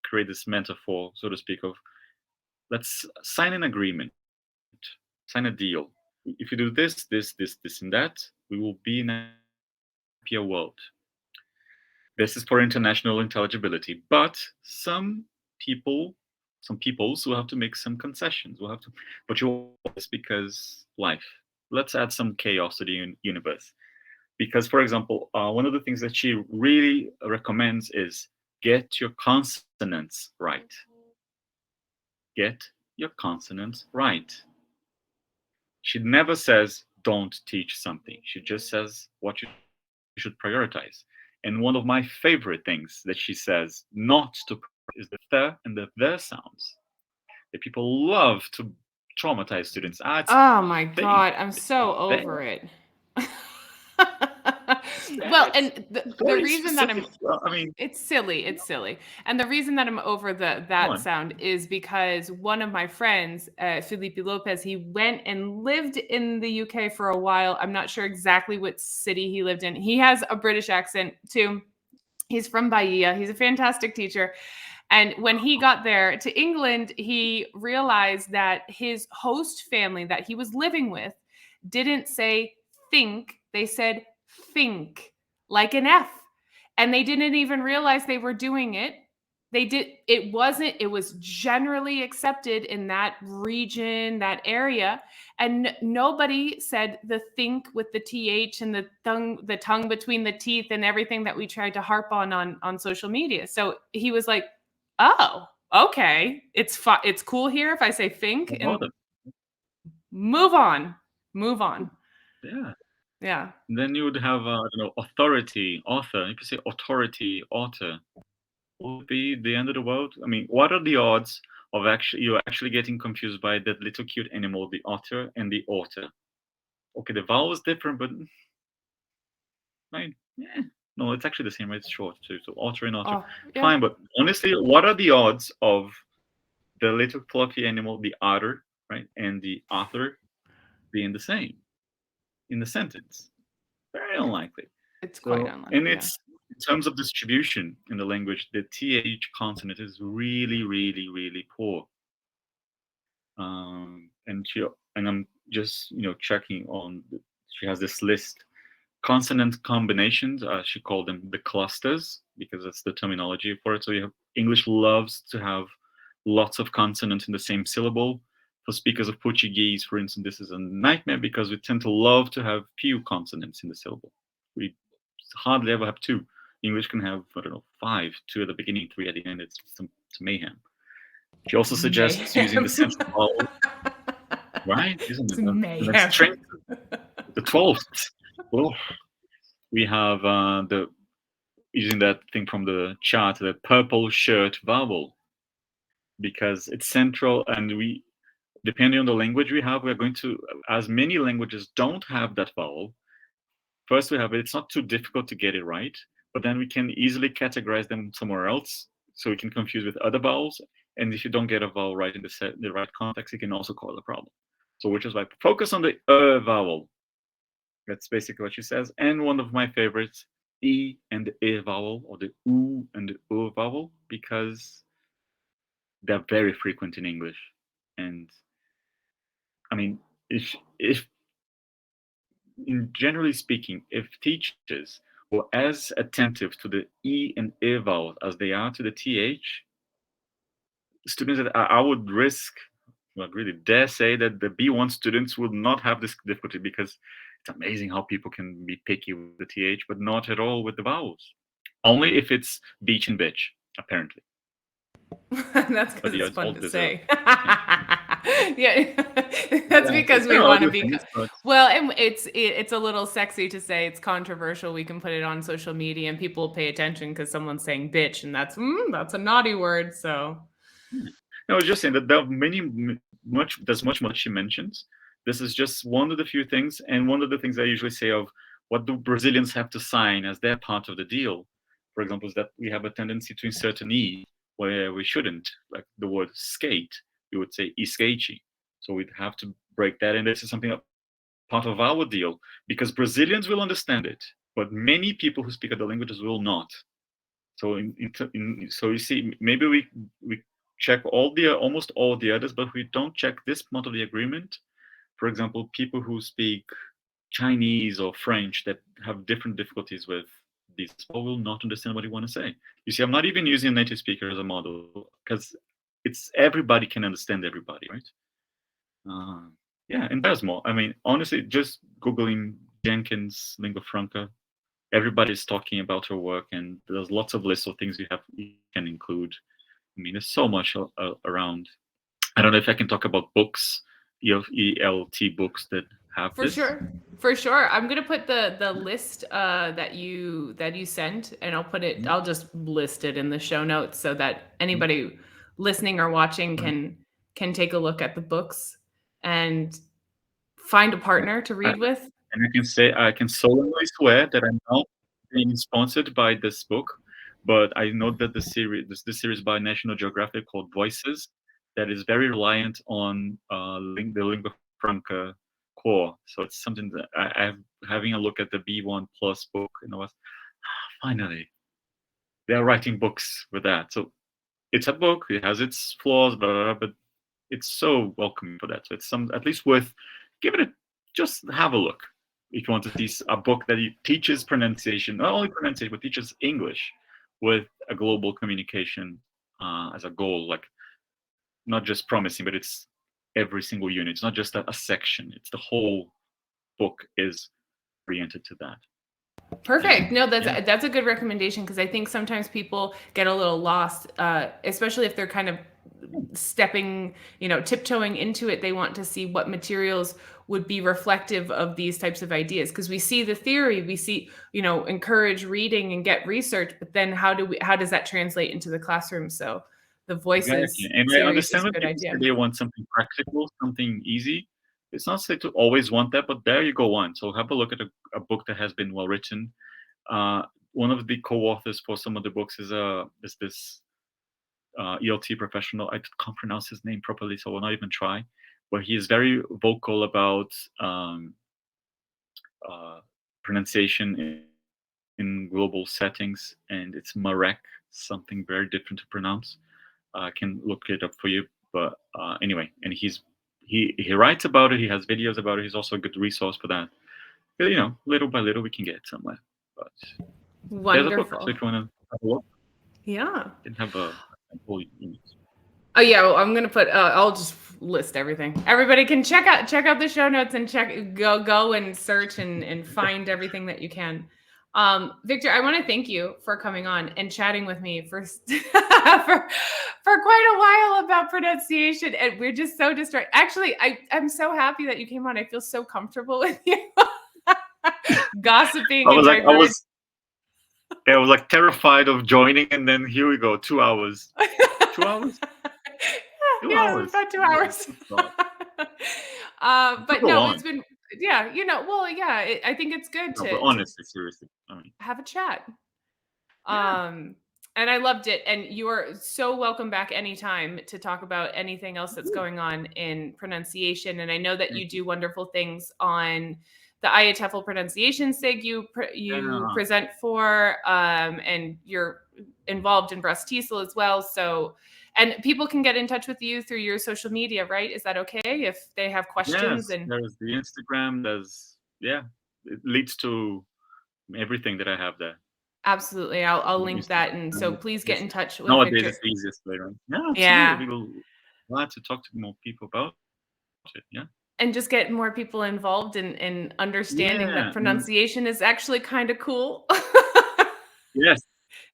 create this metaphor, so to speak, of let's sign an agreement, sign a deal. If you do this, and that, we will be in a happier world. This is for international intelligibility, but some peoples will have to make some concessions. But you this because life. Let's add some chaos to the universe. Because, for example, one of the things that she really recommends is get your consonants right. Get your consonants right. She never says don't teach something. She just says what you should prioritize. And one of my favorite things that she says not to is the th and the sounds. That people love to traumatize students. Oh my God, I'm so over it. Well, and the reason that it's silly. And the reason that I'm over that sound is because one of my friends, Felipe Lopez, he went and lived in the UK for a while. I'm not sure exactly what city he lived in. He has a British accent too. He's from Bahia. He's a fantastic teacher. And when he got there to England, he realized that his host family that he was living with didn't say think, they said think, like an F. And they didn't even realize they were doing it. It was generally accepted in that region, that area. And nobody said the think with the TH and the tongue between the teeth and everything that we tried to harp on social media. So he was like, oh, okay. It's cool here if I say think and move on. Yeah. Yeah. And then you would have, authority, author. You could say authority, author. will it be the end of the world? I mean, what are the odds of you're actually getting confused by that little cute animal, the otter and the otter? Okay, the vowel is different, but no, it's actually the same, right? It's short too. So otter and otter, Oh, yeah. fine. But honestly, what are the odds of the little fluffy animal, the otter, right, and the author being the same in the sentence? Very unlikely. It's quite So, and unlikely. Yeah. it's in terms of distribution in the language, the th consonant is really, really, really poor. And I'm just checking on. She has this list consonant combinations. She called them the clusters because that's the terminology for it. So English loves to have lots of consonants in the same syllable. For speakers of Portuguese, for instance, this is a nightmare because we tend to love to have few consonants in the syllable. We hardly ever have two. English can have, I don't know, 5, 2 at the beginning, 3 at the end. It's mayhem. She also suggests using the central vowel, right? Isn't It's it? And mayhem. that's strength. The 12th. Oh. We have using that thing from the chart, the purple shirt vowel, because it's central, and we, depending on the language we have, we're going to, as many languages don't have that vowel. First, we have it. It's not too difficult to get it right, but then we can easily categorize them somewhere else, so we can confuse with other vowels. And if you don't get a vowel right in the right context, it can also cause a problem. So, which is why focus on the vowel. That's basically what she says. And one of my favorites, E and the E vowel, or the U and the U vowel, because they're very frequent in English. And I mean, if generally speaking, if teachers were as attentive to the E and E vowel as they are to the TH, students that I would risk, well, really dare say that the B1 students will not have this difficulty, because it's amazing how people can be picky with the TH, but not at all with the vowels. Only if it's beach and bitch, apparently. That's because But it's fun all to deserve. say. Yeah, that's because we want to be. Well, and it's a little sexy to say. It's controversial. We can put it on social media, and people will pay attention because someone's saying bitch, and that's a naughty word. So. No, I was just saying that there are there's much more she mentions. This is just one of the few things, and one of the things I usually say of what do Brazilians have to sign as their part of the deal, for example, is that we have a tendency to insert an E where we shouldn't, like the word skate, we would say skate. So we'd have to break that, and this is something part of our deal, because Brazilians will understand it, but many people who speak other languages will not. So so you see, maybe we check almost all the others, but we don't check this part of the agreement. For example, people who speak Chinese or French that have different difficulties with these will not understand what you want to say. You see, I'm not even using a native speaker as a model, because it's everybody can understand everybody, right? Yeah, and there's more. I mean, honestly, just Googling Jenkins, Lingua Franca, everybody's talking about her work, and there's lots of lists of things you can include. I mean, there's so much around. I don't know if I can talk about books, ELT books that have For this. sure. I'm gonna put the list that you sent, and I'll put it. I'll just list it in the show notes so that anybody listening or watching can take a look at the books and find a partner to read with. And I can solemnly swear that I'm not being sponsored by this book, but I know that this series by National Geographic called Voices, that is very reliant on the lingua franca core. So it's something that I'm having a look at the B1 Plus book, and I was finally they're writing books with that. So it's a book. It has its flaws, but it's so welcoming for that. So it's at least worth giving it. Just have a look if you want to see a book that teaches pronunciation, not only pronunciation, but teaches English with a global communication as a goal. Like not just promising, but it's every single unit. It's not just a section. It's the whole book is oriented to that. Perfect. No, that's a good recommendation, because I think sometimes people get a little lost, especially if they're kind of stepping, tiptoeing into it. They want to see what materials would be reflective of these types of ideas, because we see the theory, we see, encourage reading and get research, but then how does that translate into the classroom? So the Voices Exactly. And I series is understand a when good people idea. say they want something practical, something easy. It's not say to always want that, but there you go on. So have a look at a book that has been well written. One of the co-authors for some of the books is this ELT professional. I can't pronounce his name properly, so I will not even try. But he is very vocal about pronunciation in global settings, and it's Marek, something very different to pronounce. I can look it up for you, but anyway, and he writes about it. He has videos about it. He's also a good resource for that. But, little by little, we can get somewhere. But there's a book, Wonderful. so if you want to have a look, Yeah. you can have a whole unit. Oh yeah, well, I'm gonna put. I'll just list everything. Everybody can check out the show notes and go and search and find everything that you can. Victor, I want to thank you for coming on and chatting with me for for quite a while about pronunciation, and we're just so distracted. Actually, I'm so happy that you came on. I feel so comfortable with you, gossiping I was and I was like terrified of joining, and then here we go, 2 hours. 2 hours? 2 yeah, hours. about 2 hours. But go no, on. it's been, yeah, well, yeah, I think it's good No, to but honestly, seriously. I mean, have a chat. yeah. And I loved it. And you are so welcome back anytime to talk about anything else that's going on in pronunciation. And I know that you do wonderful things on the IATEFL pronunciation SIG you Yeah. present for, and you're involved in Breast TESOL as well. So, and people can get in touch with you through your social media, right? Is that okay if they have questions? Yes, there's the Instagram. It leads to everything that I have there. Absolutely. I'll link that. And so please get in touch with Victor. Nowadays, it's the easiest way, right? Yeah, absolutely. Yeah. We will glad to talk to more people about it. Yeah. And just get more people involved in understanding Yeah. that pronunciation is actually kind of cool. Yes.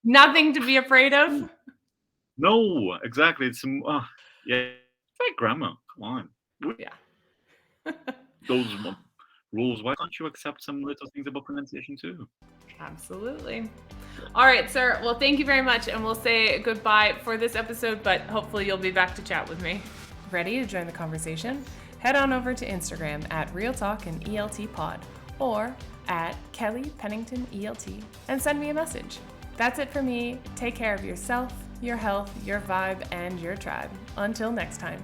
Nothing to be afraid of. No, exactly. It's like grammar. Come on. Yeah. Those rules. Why can't you accept some little things about pronunciation too? Absolutely. All right, sir. Well, thank you very much. And we'll say goodbye for this episode, but hopefully you'll be back to chat with me. Ready to join the conversation? Head on over to Instagram at Real Talk and ELT Pod or at Kelly Pennington ELT and send me a message. That's it for me. Take care of yourself, your health, your vibe, and your tribe. Until next time.